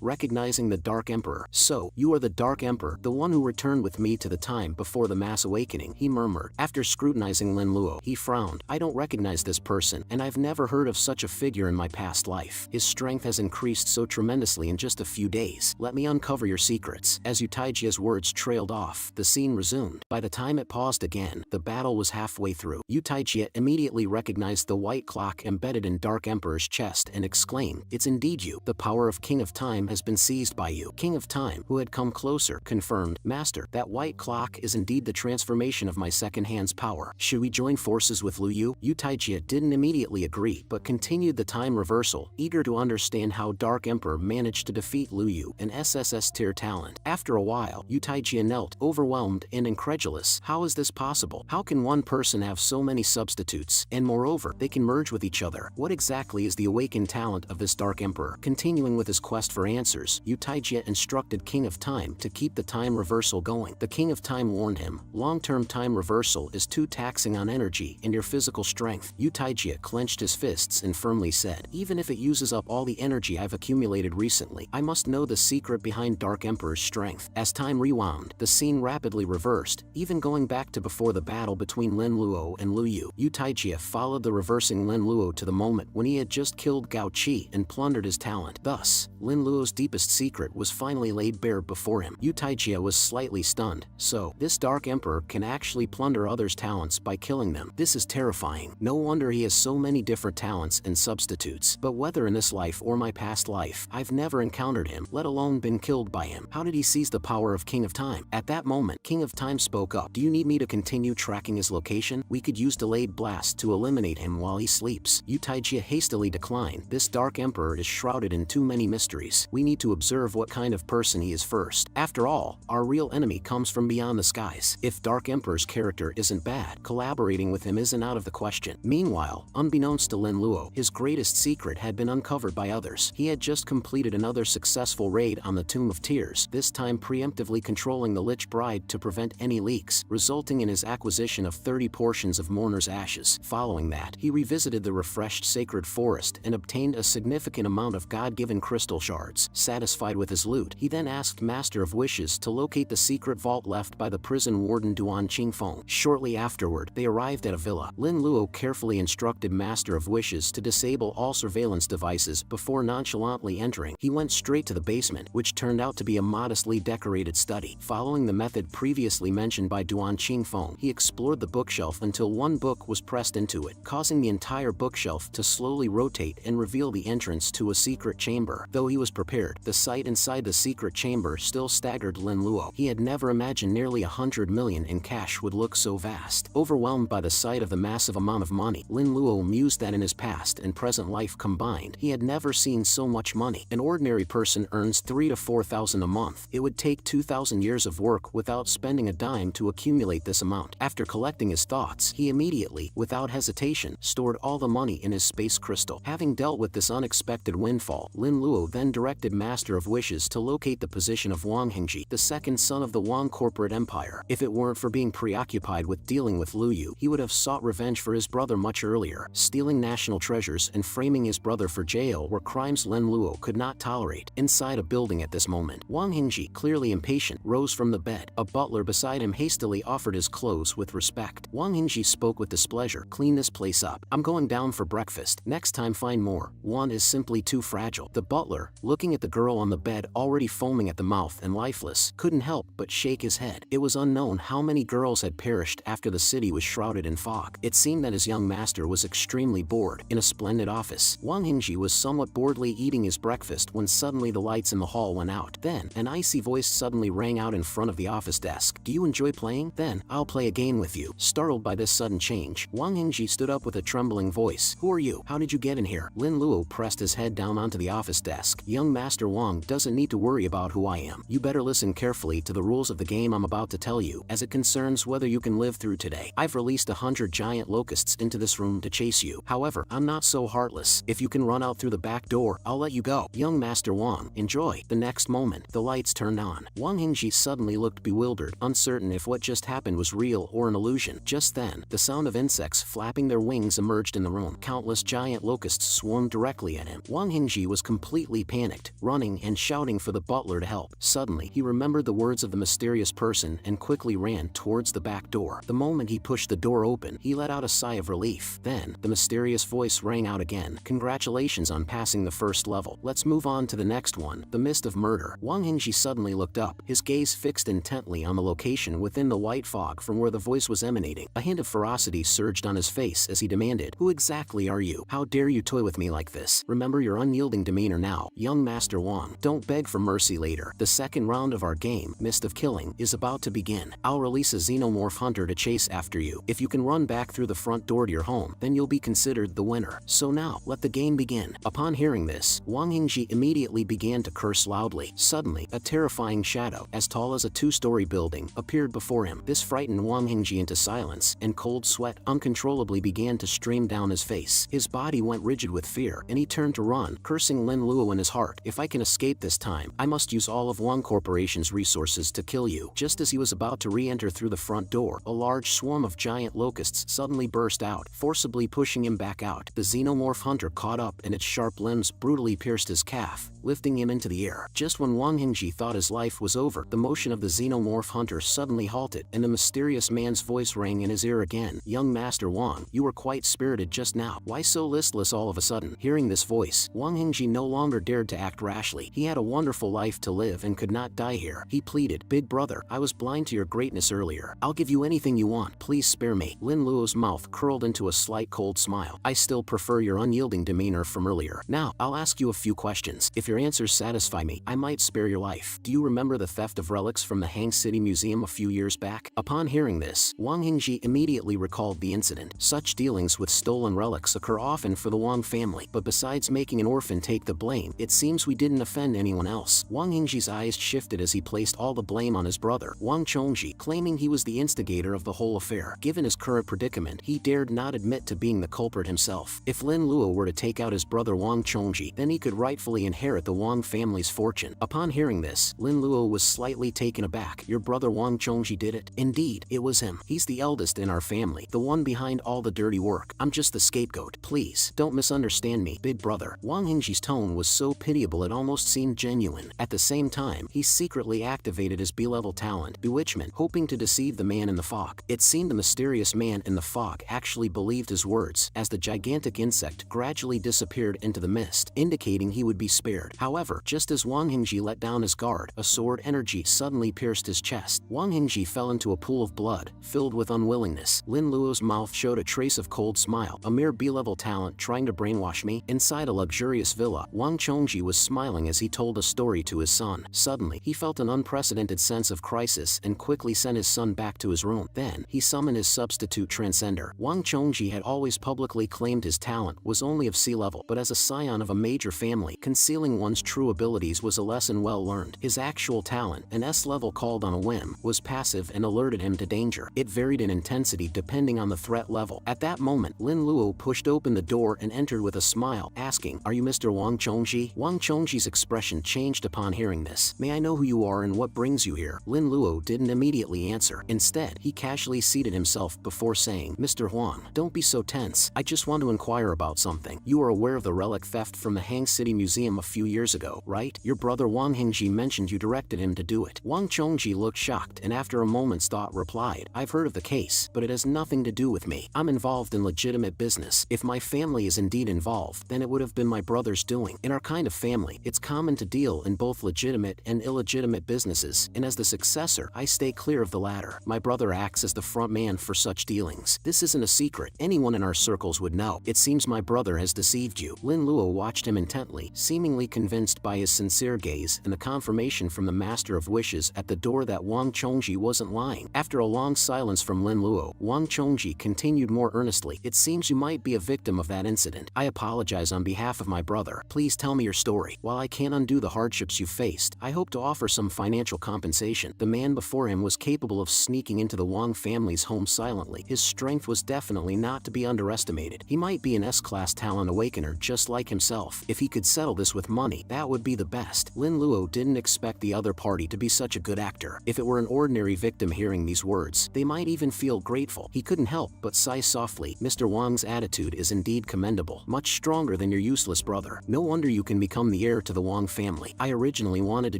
recognizing the Dark Emperor. "So, you are the Dark Emperor, the one who returned with me to the time before the mass awakening," he murmured. After scrutinizing Lin Luo, he frowned. "I don't recognize this person, and I've never heard of such a figure in my past life. His strength has increased so tremendously in just a few days. Let me uncover your secrets." As Utaijia's words trailed off, the scene resumed. By the time it paused again, the battle was halfway through. Utaijia immediately recognized the white clock embedded in Dark Emperor's chest and exclaimed, "It's indeed you. The power of King of Time has been seized by you." King of Time, who had come closer, confirmed, "Master, that white clock is indeed the transformation of my second hand's power. Should we join forces with Lu Yu?" Utaijia didn't immediately agree, but continued the time reversal, eager to understand how Dark Emperor managed to defeat Lu Yu, an SSS tier talent. After a while, Utaijia knelt, overwhelmed and incredulous. How is this possible? How can one person have so many substitutes, and moreover, they can merge with each other? What exactly is the awakened talent of this Dark Emperor? Continuing with his quest for answers, Utaijia instructed King of Time to keep the time reversal going. The King of Time warned him, "Long-term time reversal is too taxing on energy and your physical strength." Utaijia clenched his fists and firmly said, "Even if it uses up all the energy I've accumulated recently, I must know the secret behind Dark Emperor's strength." As time rewound, the scene rapidly reversed, even going back to before the battle between Lin Luo and Lu Yu. Utaijia followed the reversing Lin Luo to the moment when he had just killed Gao Qi and plundered his talent. Thus, Lin Luo's deepest secret was finally laid bare before him. Utaijia was slightly stunned. So, this Dark Emperor can actually plunder others' talents by killing them. This is terrifying. No wonder he has so many different talents and substitutes. But whether in this life or my past life, I've never encountered him, let alone been killed by him. How did he seize the power of King of Time? At that moment, King of Time spoke up. "Do you need me to continue tracking his location? We could use delayed blast to eliminate him while he sleeps." Utaijia hastily declined. "This Dark Emperor is shrouded in too many mysteries. We need to observe what kind of person he is first. After all, our real enemy comes from beyond the skies. If Dark Emperor's character isn't bad, collaborating with him isn't out of the question." Meanwhile, unbeknownst to Lin Luo, his greatest secret had been uncovered by others. He had just completed another successful raid on the Tomb of Tears, this time preemptively controlling the Lich Bride to prevent any leaks, resulting in his acquisition of 30 portions of Mourner's ashes. Following that, he revisited the refreshed sacred forest and obtained a significant amount of God-given crystal shards. Satisfied with his loot, he then asked Master of Wishes to locate the secret vault left by the prison warden Duan Qingfeng. Shortly afterward, they arrived at a villa. Lin Luo carefully instructed Master of Wishes to disable all surveillance devices before nonchalantly entering. He went straight to the basement, which turned out to be a modestly decorated study. Following the method previously mentioned by Duan Qingfeng, he explored the bookshelf until one book was pressed into it, causing the entire bookshelf to slowly rotate and reveal the entrance to a secret chamber. Though he was prepared, the sight inside the secret chamber still staggered Lin Luo. He had never imagined nearly 100 million in cash would look so vast. Overwhelmed by the sight of the massive amount of money, Lin Luo mused that in his past and present life combined, he had never seen so much money. An ordinary person earns 3,000 to 4,000 a month. It would take 2,000 years of work without spending a dime to accumulate this amount. After collecting his thoughts, he immediately, without hesitation, stored all the money in his space crystal. Having dealt with this unexpected windfall, Lin Luo then directed Master of Wishes to locate the position of Wang Hingji, the second son of the Wang corporate empire. If it weren't for being preoccupied with dealing with Lu Yu, he would have sought revenge for his brother much earlier. Stealing national treasures and framing his brother for jail were crimes Lin Luo could not tolerate. Inside a building at this moment, Wang Hingji, clearly impatient, rose from the bed. A butler beside him hastily offered his clothes with respect. Wang Hingji spoke with displeasure. "Clean this place up. I'm going down for breakfast. Next time find more. One is simply too fragile." The butler, looking at the girl on the bed already foaming at the mouth and lifeless, couldn't help but shake his head. It was unknown how many girls had perished after the city was shrouded in fog. It seemed that his young master was extremely bored. In a splendid office, Wang Hingji was somewhat boredly eating his breakfast when suddenly the lights in the hall went out. Then, an icy voice suddenly rang out in front of the office desk. "Do you enjoy playing? Then, I'll play a game with you." Startled by this sudden change, Wang Hingji stood up with a trembling voice. "Who are you? How did you get in here?" Lin Luo pressed his head down onto the office desk. "Young Master Wang doesn't need to worry about who I am. You better listen carefully to the rules of the game I'm about to tell you, as it concerns whether you can live through today. I've released 100 giant locusts into this room to chase you. However, I'm not so heartless. If you can run out through the back door, I'll let you go. Young Master Wang, enjoy." The next moment, the lights turned on. Wang Hingji suddenly looked bewildered, uncertain if what just happened was real or an illusion. Just then, the sound of insects insects flapping their wings emerged in the room. Countless giant locusts swarmed directly at him. Wang Hingji was completely panicked, running and shouting for the butler to help. Suddenly, he remembered the words of the mysterious person and quickly ran towards the back door. The moment he pushed the door open, he let out a sigh of relief. Then, the mysterious voice rang out again. Congratulations on passing the first level. Let's move on to the next one, the mist of murder. Wang Hingji suddenly looked up, his gaze fixed intently on the location within the white fog from where the voice was emanating. A hint of ferocity surged on his face as he demanded, "Who exactly are you? How dare you toy with me like this? Remember your unyielding demeanor now, young Master Wang. Don't beg for mercy later. The second round of our game, Mist of Killing, is about to begin. I'll release a xenomorph hunter to chase after you. If you can run back through the front door to your home, then you'll be considered the winner. So now, let the game begin." Upon hearing this, Wang Hingji immediately began to curse loudly. Suddenly, a terrifying shadow, as tall as a two-story building, appeared before him. This frightened Wang Hingji into silence, and cold sweat uncontrollably began to stream down his face. His body went rigid with fear, and he turned to run, cursing Lin Luo in his heart. "If I can escape this time, I must use all of Wang Corporation's resources to kill you." Just as he was about to re-enter through the front door, a large swarm of giant locusts suddenly burst out, forcibly pushing him back out. The xenomorph hunter caught up, and its sharp limbs brutally pierced his calf, lifting him into the air. Just when Wang Hingji thought his life was over, the motion of the xenomorph hunter suddenly halted, and the mysterious man's voice rang in his ear again. "Young Master Wang, you were quite spirited just now. Why so listless all of a sudden?" Hearing this voice, Wang Hingji no longer dared to act rashly. He had a wonderful life to live and could not die here. He pleaded, "Big brother, I was blind to your greatness earlier. I'll give you anything you want. Please spare me." Lin Luo's mouth curled into a slight cold smile. "I still prefer your unyielding demeanor from earlier. Now, I'll ask you a few questions. If your answers satisfy me, I might spare your life. Do you remember the theft of relics from the Hang City Museum a few years back?" Upon hearing this, Wang Hingji immediately recalled the incident. Such dealings with stolen relics occur often for the Wang family, but besides making an orphan take the blame, it seems we didn't offend anyone else. Wang Hingji's eyes shifted as he placed all the blame on his brother, Wang Chongji, claiming he was the instigator of the whole affair. Given his current predicament, he dared not admit to being the culprit himself. If Lin Luo were to take out his brother Wang Chongji, then he could rightfully inherit the Wang family's fortune. Upon hearing this, Lin Luo was slightly taken aback. "Your brother Wang Chongji did it?" "Indeed, it was him. He's the eldest in our family, the one behind all the dirty work. I'm just the scapegoat. Please, don't misunderstand me, big brother." Wang Hingji's tone was so pitiable it almost seemed genuine. At the same time, he secretly activated his B-level talent, Bewitchment, hoping to deceive the man in the fog. It seemed the mysterious man in the fog actually believed his words, as the gigantic insect gradually disappeared into the mist, indicating he would be spared. However, just as Wang Hingji let down his guard, a sword energy suddenly pierced his chest. Wang Hingji fell into a pool of blood, filled with unwillingness. Lin Luo's mouth showed a trace of cold smile. "A mere B-level talent trying to brainwash me?" Inside a luxurious villa, Wang Chongji was smiling as he told a story to his son. Suddenly, he felt an unprecedented sense of crisis and quickly sent his son back to his room. Then, he summoned his substitute transcender. Wang Chongji had always publicly claimed his talent was only of C-level, but as a scion of a major family, concealing one's true abilities was a lesson well learned. His actual talent, an S-level called on a whim, was passive and alerted him to danger. It varied in intensity depending on the threat level. At that moment, Lin Luo pushed open the door and entered with a smile, asking, "Are you Mr. Wang Chongji?" Wang Chongji's expression changed upon hearing this. "May I know who you are and what brings you here?" Lin Luo didn't immediately answer. Instead, he casually seated himself before saying, "Mr. Huang, don't be so tense. I just want to inquire about something. You are aware of the relic theft from the Hang City Museum a few years ago, right? Your brother Wang Hingji mentioned you directed him to do it." Wang Chongji looked shocked and after a moment's thought replied, "I've heard of the case, but it has nothing to do with me. I'm involved in legitimate business. If my family is indeed involved, then it would have been my brother's doing. In our kind of family, it's common to deal in both legitimate and illegitimate businesses, and as the successor, I stay clear of the latter. My brother acts as the front man for such dealings. This isn't a secret. Anyone in our circles would know. It seems my brother has deceived you." Lin Luo watched him intently, seemingly convinced by his sincere gaze and the confirmation from the Master of Wishes at the door that Wang Chongji wasn't lying. After a long silence from Lin Luo, Wang Chongji continued more earnestly, "It seems you might be a victim of that incident. I apologize on behalf of my brother. Please tell me your story. While I can't undo the hardships you faced, I hope to offer some financial compensation." The man before him was capable of sneaking into the Wang family's home silently. His strength was definitely not to be underestimated. He might be an S-class talent awakener just like himself. If he could settle this with money, that would be the best. Lin Luo didn't expect the other party to be such a good actor. If it were an ordinary victim hearing these words, they might even feel grateful. He couldn't help help but sigh softly. Mr. Wang's attitude is indeed commendable, much stronger than your useless brother. No wonder you can become the heir to the Wang family. I originally wanted to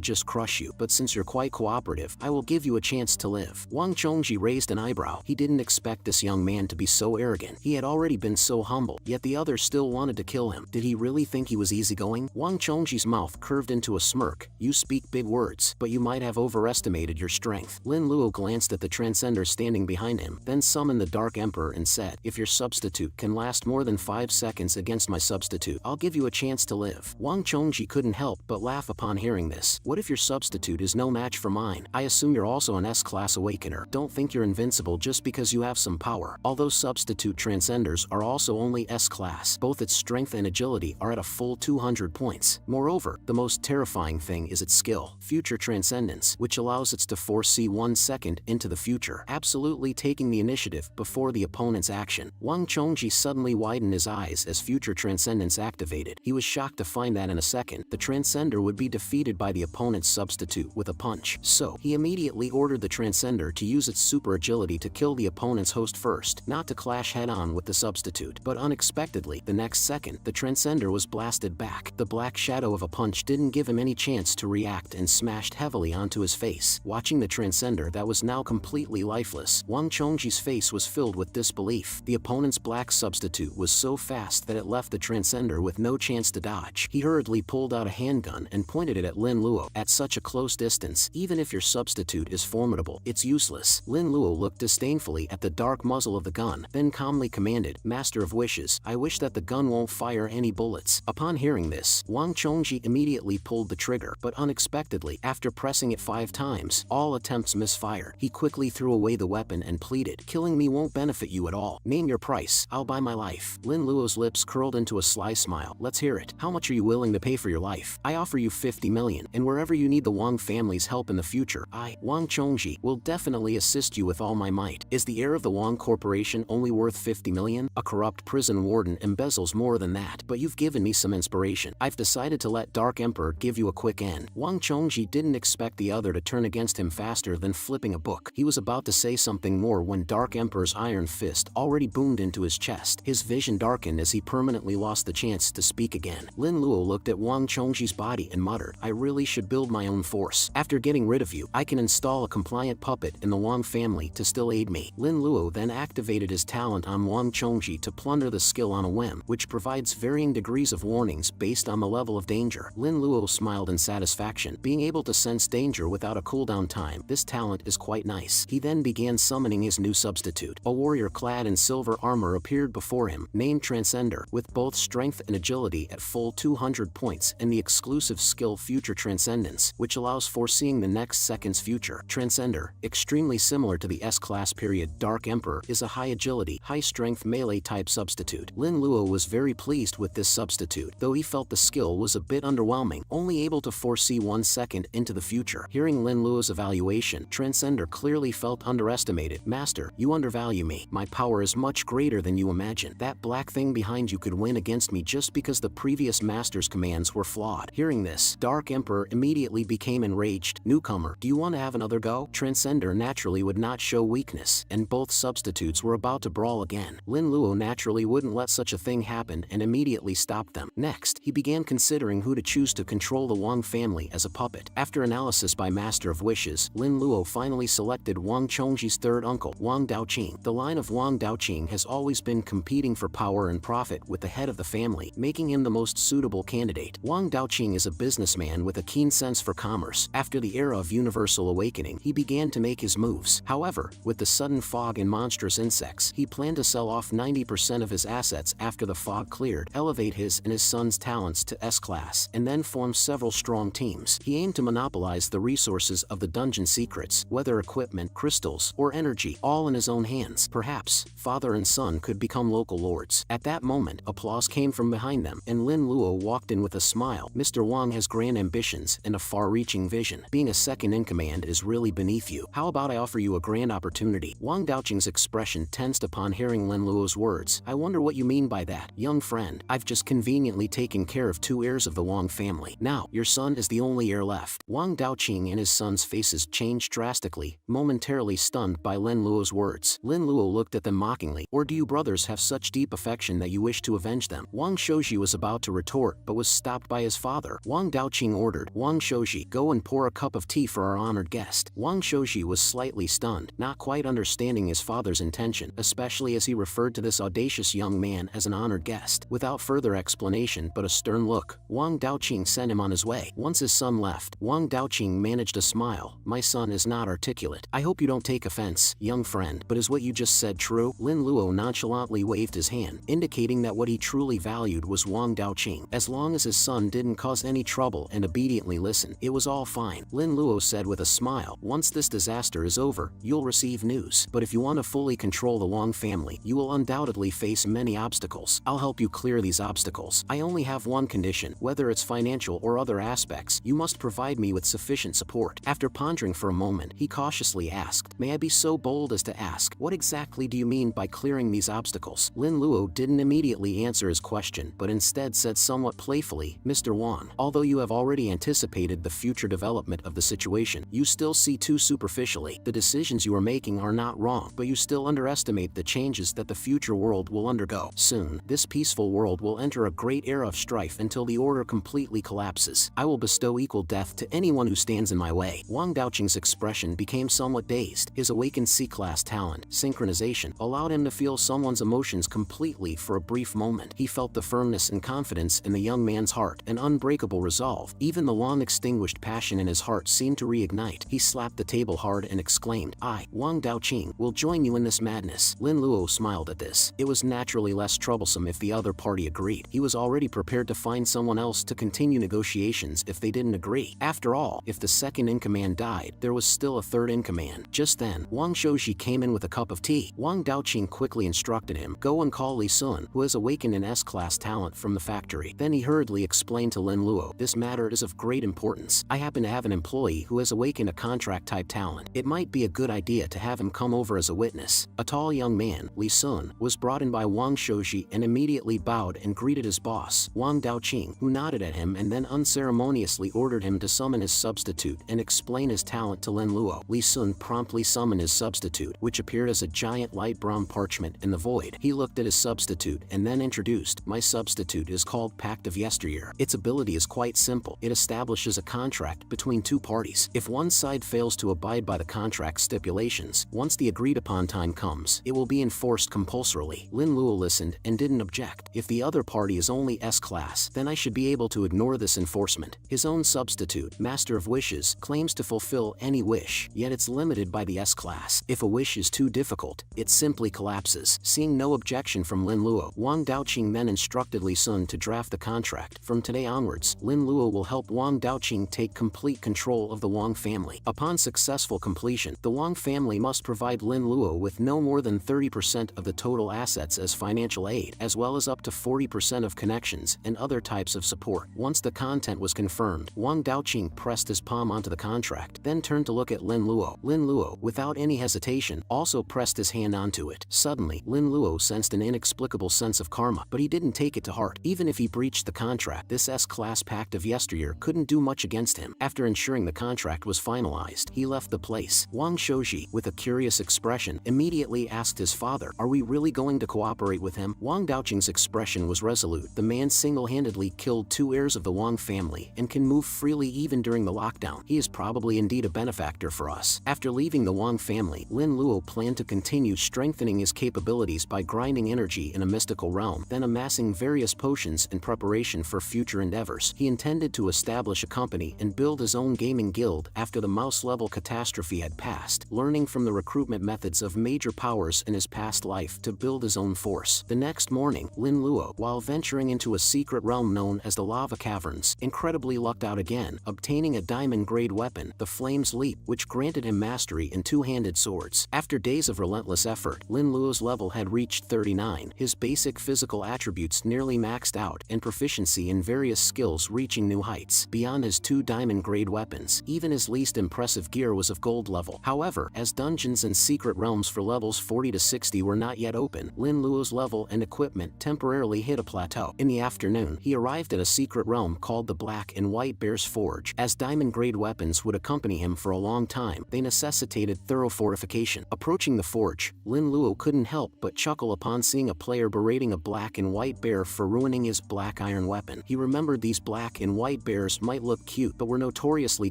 just crush you, but since you're quite cooperative, I will give you a chance to live. Wang Chongji raised an eyebrow. He didn't expect this young man to be so arrogant. He had already been so humble, yet the others still wanted to kill him. Did he really think he was easygoing? Wang Chongji's mouth curved into a smirk. You speak big words, but you might have overestimated your strength. Lin Luo glanced at the Transcender standing behind him, then summoned the Dark Emperor and said, if your substitute can last more than 5 seconds against my substitute, I'll give you a chance to live. Wang Chongji couldn't help but laugh upon hearing this. What if your substitute is no match for mine? I assume you're also an S-class awakener. Don't think you're invincible just because you have some power. Although substitute Transcenders are also only S-class, both its strength and agility are at a full 200 points. Moreover, the most terrifying thing is its skill, Future Transcendence, which allows it to foresee 1 second into the future, absolutely taking the initiative before the opponent's action. Wang Chongji suddenly widened his eyes as Future Transcendence activated. He was shocked to find that in a second, the Transcender would be defeated by the opponent's substitute with a punch. So, he immediately ordered the Transcender to use its super agility to kill the opponent's host first, not to clash head-on with the substitute. But unexpectedly, the next second, the Transcender was blasted back. The black shadow of a punch didn't give him any chance to react and smashed heavily onto his face. Watching the Transcender that was now completely lifeless, Wang Chongji's face was filled with disbelief. The opponent's black substitute was so fast that it left the Transcender with no chance to dodge. He hurriedly pulled out a handgun and pointed it at Lin Luo. At such a close distance, even if your substitute is formidable, it's useless. Lin Luo looked disdainfully at the dark muzzle of the gun, then calmly commanded, Master of Wishes, I wish that the gun won't fire any bullets. Upon hearing this, Wang Chongji immediately pulled the trigger, but unexpectedly, after pressing it 5 times, all attempts misfired. He quickly threw away the weapon and pleaded, killing me won't benefit you at all. Name your price, I'll buy my life. Lin Luo's lips curled into a sly smile. Let's hear it. How much are you willing to pay for your life? I offer you 50 million, and wherever you need the Wang family's help in the future, I, Wang Chongji, will definitely assist you with all my might. Is the heir of the Wang Corporation only worth 50 million? A corrupt prison warden embezzles more than that, but you've given me some inspiration. I've decided to let Dark Emperor give you a quick end. Wang Chongji didn't expect the other to turn against him faster than flipping a book. He was about to say something more when Dark Emperor's iron fist already boomed into his chest. His vision darkened as he permanently lost the chance to speak again. Lin Luo looked at Wang Chongji's body and muttered, I really should build my own force. After getting rid of you, I can install a compliant puppet in the Wang family to still aid me. Lin Luo then activated his talent on Wang Chongji to plunder the skill on a whim, which provides varying degrees of warnings based on the level of danger. Lin Luo smiled in satisfaction, being able to sense danger without a cooldown time. This talent is quite nice. He then began summoning his new substitute. A warrior clad in silver armor appeared before him, named Transcender, with both strength and agility at full 200 points and the exclusive skill Future Transcendence, which allows foreseeing the next second's future. Transcender, extremely similar to the S-class period Dark Emperor, is a high agility, high strength melee type substitute. Lin Luo was very pleased with this substitute, though he felt the skill was a bit underwhelming, only able to foresee 1 second into the future. Hearing Lin Luo's evaluation, Transcender clearly felt underestimated. Master, you undervalue me. My power is much greater than you imagine. That black thing behind you could win against me just because the previous master's commands were flawed. Hearing this, Dark Emperor immediately became enraged. Newcomer, do you want to have another go? Transcender naturally would not show weakness, and both substitutes were about to brawl again. Lin Luo naturally wouldn't let such a thing happen and immediately stopped them. Next, he began considering who to choose to control the Wang family as a puppet. After analysis by Master of Wishes, Lin Luo finally selected Wang Chongji's third uncle, Wang Daoqing. The line of Wang Daoqing has always been competing for power and profit with the head of the family, making him the most suitable candidate. Wang Daoqing is a businessman with a keen sense for commerce. After the era of universal awakening, he began to make his moves. However, with the sudden fog and monstrous insects, he planned to sell off 90% of his assets after the fog cleared, elevate his and his son's talents to S-class, and then form several strong teams. He aimed to monopolize the resources of the dungeon secrets, whether equipment, crystals, or energy, all in his own hands. Perhaps, father and son could become local lords. At that moment, applause came from behind them, and Lin Luo walked in with a smile. Mr. Wang has grand ambitions and a far-reaching vision. Being a second-in-command is really beneath you. How about I offer you a grand opportunity? Wang Daoqing's expression tensed upon hearing Lin Luo's words. I wonder what you mean by that, young friend. I've just conveniently taken care of 2 heirs of the Wang family. Now, your son is the only heir left. Wang Daoqing and his son's faces changed drastically, momentarily stunned by Lin Luo's words. Lin Lin Luo looked at them mockingly. Or do you brothers have such deep affection that you wish to avenge them? Wang Shouji was about to retort but was stopped by his father. Wang Daoqing ordered, Wang Shouji, go and pour a cup of tea for our honored guest. Wang Shouji was slightly stunned, not quite understanding his father's intention, especially as he referred to this audacious young man as an honored guest. Without further explanation but a stern look, Wang Daoqing sent him on his way. Once his son left, Wang Daoqing managed a smile. My son is not articulate. I hope you don't take offense, young friend, but is what you just said true? Lin Luo nonchalantly waved his hand, indicating that what he truly valued was Wang Daoqing. As long as his son didn't cause any trouble and obediently listened, it was all fine. Lin Luo said with a smile, once this disaster is over, you'll receive news. But if you want to fully control the Wang family, you will undoubtedly face many obstacles. I'll help you clear these obstacles. I only have one condition, whether it's financial or other aspects, you must provide me with sufficient support. After pondering for a moment, he cautiously asked, may I be so bold as to ask, what exactly do you mean by clearing these obstacles? Lin Luo didn't immediately answer his question, but instead said somewhat playfully, Mr. Wang, although you have already anticipated the future development of the situation, you still see too superficially. The decisions you are making are not wrong, but you still underestimate the changes that the future world will undergo. Soon, this peaceful world will enter a great era of strife until the order completely collapses. I will bestow equal death to anyone who stands in my way. Wang Daoqing's expression became somewhat dazed. His awakened C-class talent, synchronization, allowed him to feel someone's emotions completely for a brief moment. He felt the firmness and confidence in the young man's heart, an unbreakable resolve. Even the long-extinguished passion in his heart seemed to reignite. He slapped the table hard and exclaimed, I, Wang Daoqing, will join you in this madness. Lin Luo smiled at this. It was naturally less troublesome if the other party agreed. He was already prepared to find someone else to continue negotiations if they didn't agree. After all, if the second-in-command died, there was still a third-in-command. Just then, Wang Shouji came in with a cup of tea. Wang Daoqing quickly instructed him, go and call Li Sun, who has awakened an S-class talent from the factory. Then he hurriedly explained to Lin Luo, this matter is of great importance. I happen to have an employee who has awakened a contract-type talent. It might be a good idea to have him come over as a witness. A tall young man, Li Sun, was brought in by Wang Shouji and immediately bowed and greeted his boss, Wang Daoqing, who nodded at him and then unceremoniously ordered him to summon his substitute and explain his talent to Lin Luo. Li Sun promptly summoned his substitute, which appeared as a giant light brown parchment in the void. He looked at his substitute and then introduced, my substitute is called Pact of Yesteryear. Its ability is quite simple. It establishes a contract between two parties. If one side fails to abide by the contract stipulations, once the agreed upon time comes, it will be enforced compulsorily. Lin Luo listened and didn't object. If the other party is only S-class, then I should be able to ignore this enforcement. His own substitute, Master of Wishes, claims to fulfill any wish, yet it's limited by the S-class. If a wish is too difficult, it simply collapses. Seeing no objection from Lin Luo, Wang Daoqing then instructed Li Sun to draft the contract. From today onwards, Lin Luo will help Wang Daoqing take complete control of the Wang family. Upon successful completion, the Wang family must provide Lin Luo with no more than 30% of the total assets as financial aid, as well as up to 40% of connections and other types of support. Once the content was confirmed, Wang Daoqing pressed his palm onto the contract, then turned to look at Lin Luo. Lin Luo, without any hesitation, also pressed his hand onto it. Suddenly, Lin Luo sensed an inexplicable sense of karma, but he didn't take it to heart. Even if he breached the contract, this S-class Pact of Yesteryear couldn't do much against him. After ensuring the contract was finalized, he left the place. Wang Shouji, with a curious expression, immediately asked his father, are we really going to cooperate with him? Wang Daoqing's expression was resolute. The man single-handedly killed 2 heirs of the Wang family and can move freely even during the lockdown. He is probably indeed a benefactor for us. After leaving the Wang family, Lin Luo planned to continue strengthening his capabilities by grinding energy in a mystical realm, then amassing various potions in preparation for future endeavors. He intended to establish a company and build his own gaming guild after the mouse-level catastrophe had passed, learning from the recruitment methods of major powers in his past life to build his own force. The next morning, Lin Luo, while venturing into a secret realm known as the Lava Caverns, incredibly lucked out again, obtaining a diamond-grade weapon, the Flame's Leap, which granted him mastery in two-handed swords. After days of relentless effort, Lin Luo's level had reached 39, his basic physical attributes nearly maxed out, and proficiency in various skills reaching new heights. Beyond his 2 diamond-grade weapons, even his least impressive gear was of gold level. However, as dungeons and secret realms for levels 40 to 60 were not yet open, Lin Luo's level and equipment temporarily hit a plateau. In the afternoon, he arrived at a secret realm called the Black and White Bear's Forge. As diamond-grade weapons would accompany him for a long time, they necessitated thorough fortification. Approaching the forge, Lin Luo couldn't help but chuckle upon seeing a player berating a black and white bear for ruining his black iron weapon. He remembered these black and white bears might look cute but were notoriously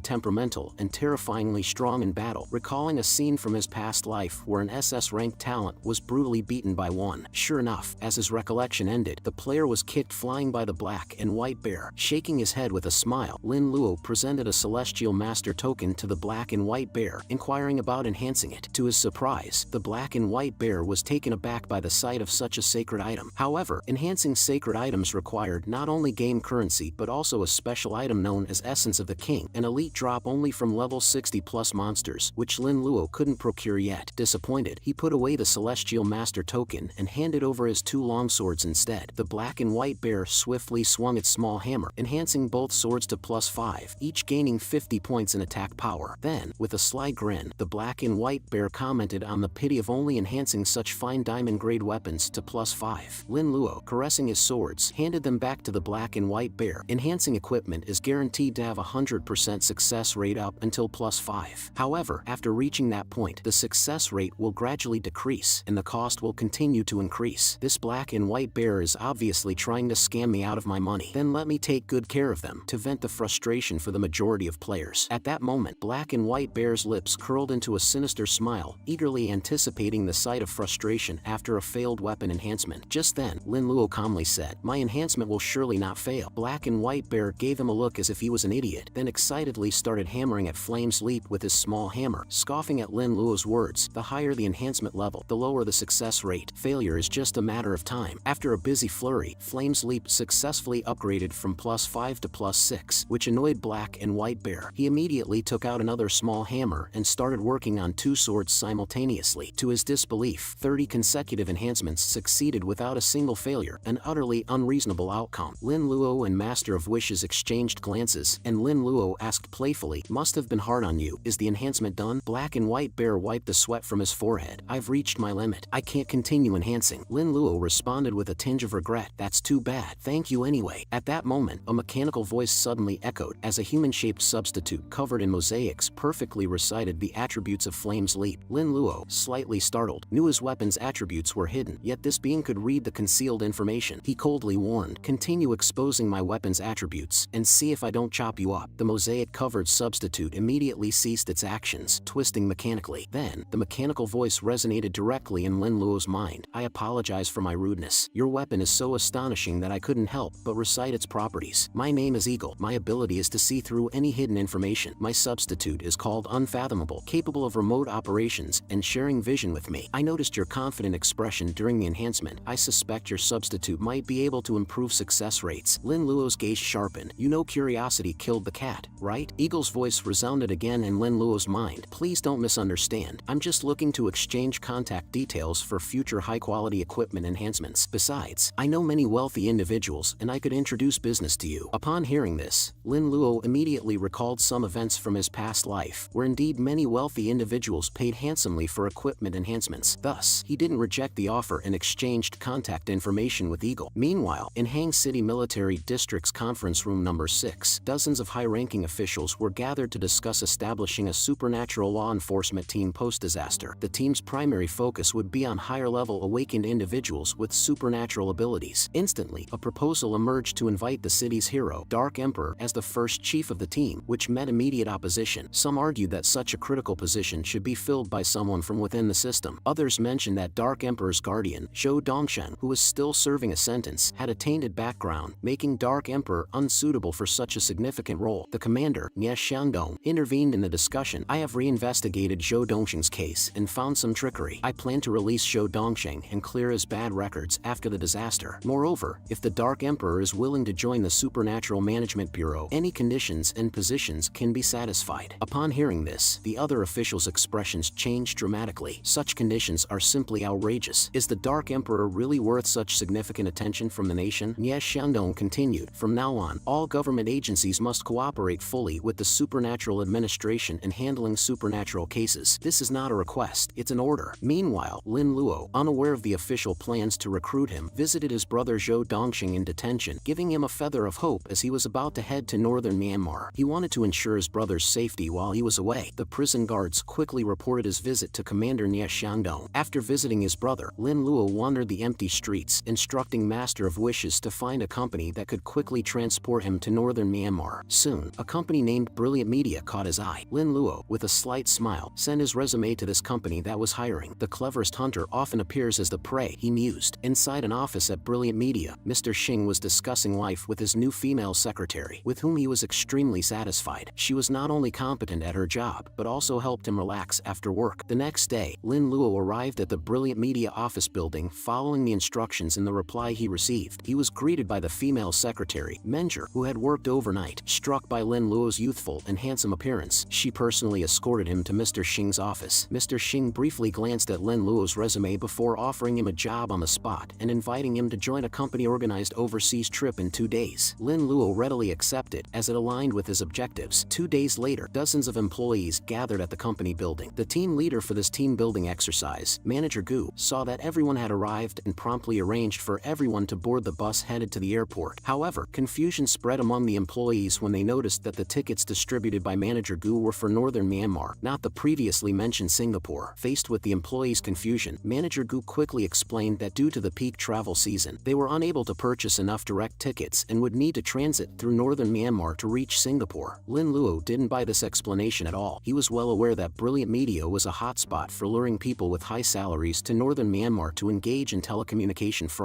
temperamental and terrifyingly strong in battle, recalling a scene from his past life where an SS-ranked talent was brutally beaten by one. Sure enough, as his recollection ended, the player was kicked flying by the black and white bear. Shaking his head with a smile, Lin Luo presented a Celestial Master token to the black and white bear, inquiring about enhancing it. To his surprise, the black and white bear was taken aback by the sight of such a sacred item. However, enhancing sacred items required not only game currency but also a special item known as Essence of the King, an elite drop only from level 60 plus monsters, which Lin Luo couldn't procure yet. Disappointed, he put away the Celestial Master token and handed over his two longswords instead. The black and white bear swiftly swung its small hammer, enhancing both swords to +5, each gaining 50 points in attack power. Then, with a sly grin, the black and white bear commented on the pity of only enhancing such fine diamond-grade weapons to +5. Lin Luo, caressing his swords, handed them back to the black and white bear. Enhancing equipment is guaranteed to have a 100% success rate up until +5. However, after reaching that point, the success rate will gradually decrease, and the cost will continue to increase. This black and white bear is obviously trying to scam me out of my money. Then let me take good care of them, to vent the frustration for the majority of players. At that moment, black and white bear's lips curled into a sinister smile, eagerly anticipating the sight of frustration after a failed weapon enhancement. Just then, Lin Luo calmly said, "My enhancement will surely not fail." Black and white bear gave him a look as if he was an idiot, then excitedly started hammering at Flame's Leap with his small hammer, scoffing at Lin Luo's words. The higher the enhancement level, the lower the success rate. Failure is just a matter of time. After a busy flurry, Flame's Leap successfully upgraded from +5 to +6, which annoyed Black and White Bear. He immediately took out another small hammer and started working on two swords simultaneously. To his disbelief, 30 consecutive enhancements succeeded without a single failure, an utterly unreasonable outcome. Lin Luo and Master of Wishes exchanged glances, and Lin Luo asked playfully, "Must have been hard on you. Is the enhancement done?" Black and White Bear wiped the sweat from his forehead. "I've reached my limit. I can't continue enhancing." Lin Luo responded with a tinge of regret. "That's too bad. Thank you anyway." At that moment, a mechanical voice suddenly echoed, as a human-shaped substitute covered in mosaics perfectly recited the attributes of Flame's Leap. Lin Luo, slightly startled, knew his weapon's attributes were hidden, yet this being could read the concealed information. He coldly warned, "Continue exposing my weapon's attributes, and see if I don't chop you up." The mosaic-covered substitute immediately ceased its actions, twisting mechanically. Then, the mechanical voice resonated directly in Lin Luo's mind. "I apologize for my rudeness. Your weapon is so astonishing that I couldn't help but recite its properties. My name is Eagle. My ability is to see through any hidden information. My substitute is called Unfathomable, capable of remote operations and sharing vision with me. I noticed your confident expression during the enhancement. I suspect your substitute might be able to improve success rates." Lin Luo's gaze sharpened. "You know curiosity killed the cat, right?" Eagle's voice resounded again in Lin Luo's mind. "Please don't misunderstand. I'm just looking to exchange contact details for future high-quality equipment enhancements. Besides, I know many wealthy individuals and I could introduce business to you." Upon hearing this, Lin Luo immediately recalled some events from his past life, where indeed many wealthy individuals paid handsomely for equipment enhancements. Thus, he didn't reject the offer and exchanged contact information with Eagle. Meanwhile, in Hang City Military District's conference room number 6, dozens of high-ranking officials were gathered to discuss establishing a supernatural law enforcement team post-disaster. The team's primary focus would be on higher-level awakened individuals with supernatural abilities. Instantly, a proposal emerged to invite the city's hero, Dark Emperor, as the first chief of the team, which met immediate opposition. Some argued that such a critical position should be filled by someone from within the system. Others mentioned that Dark Emperor's guardian, Zhou Dongshen, who was still serving a sentence, had a tainted background, making Dark Emperor unsuitable for such a significant role. The commander, Nie Xiandong, intervened in the discussion. "I have reinvestigated Zhou Dongshen's case and found some trickery. I plan to release Zhou Dongsheng and clear his bad records after the disaster. Moreover, if the Dark Emperor is willing to join the Supernatural Management Bureau, any conditions and positions can be satisfied." Upon hearing this, the other officials' expressions changed dramatically. "Such conditions are simply outrageous. Is the Dark Emperor really worth such significant attention from the nation?" Nie Xiandong continued, "From now on, all government agencies must cooperate fully with the Supernatural Administration in handling supernatural cases. This is not a request, it's an order." Meanwhile, Lin Luo, unaware of the official plans to recruit him, visited his brother Zhou Dongsheng in detention, giving him a feather of hope as he was about to head to northern Myanmar. He wanted to ensure his brother's safety while he was away. The prison guards quickly reported his visit to Commander commander Nie Xiangdong. After visiting his brother, Lin Luo wandered the empty streets, instructing Master of Wishes to find a company that could quickly transport him to northern Myanmar. Soon, a company named Brilliant Media caught his eye. Lin Luo, with a slight smile, sent his resume to this company that was hiring. The cleverest hunter often appears as the prey, he mused. Inside an office at Brilliant Media, Mr. Xing was discussing life with his new female secretary, with whom he was extremely satisfied. She was not only competent at her job, but also helped him relax after work. The next day, Lin Luo arrived at the Brilliant Media office building following the instructions in the reply he received. He was greeted by the female secretary, Menger, who had worked overnight. Struck by Lin Luo's youthful and handsome appearance, she personally escorted him to Mr. Xing's office. Mr. Xing briefly glanced at Lin Luo's resume before offering him a job on the spot and inviting him to join a company-organized overseas trip in 2 days. Lin Luo readily accepted, as it aligned with his objectives. 2 days later, dozens of employees gathered at the company building. The team leader for this team-building exercise, Manager Gu, saw that everyone had arrived and promptly arranged for everyone to board the bus headed to the airport. However, confusion spread among the employees when they noticed that the tickets distributed by Manager Gu were for northern Myanmar, not the previously mentioned Singapore. Faced with the employees' confusion, Manager Gu quickly explained that due to the peak travel season, they were unable to purchase enough direct tickets and would need to transit through northern Myanmar to reach Singapore. Lin Luo didn't buy this explanation at all. He was well aware that Brilliant Media was a hotspot for luring people with high salaries to northern Myanmar to engage in telecommunication fraud.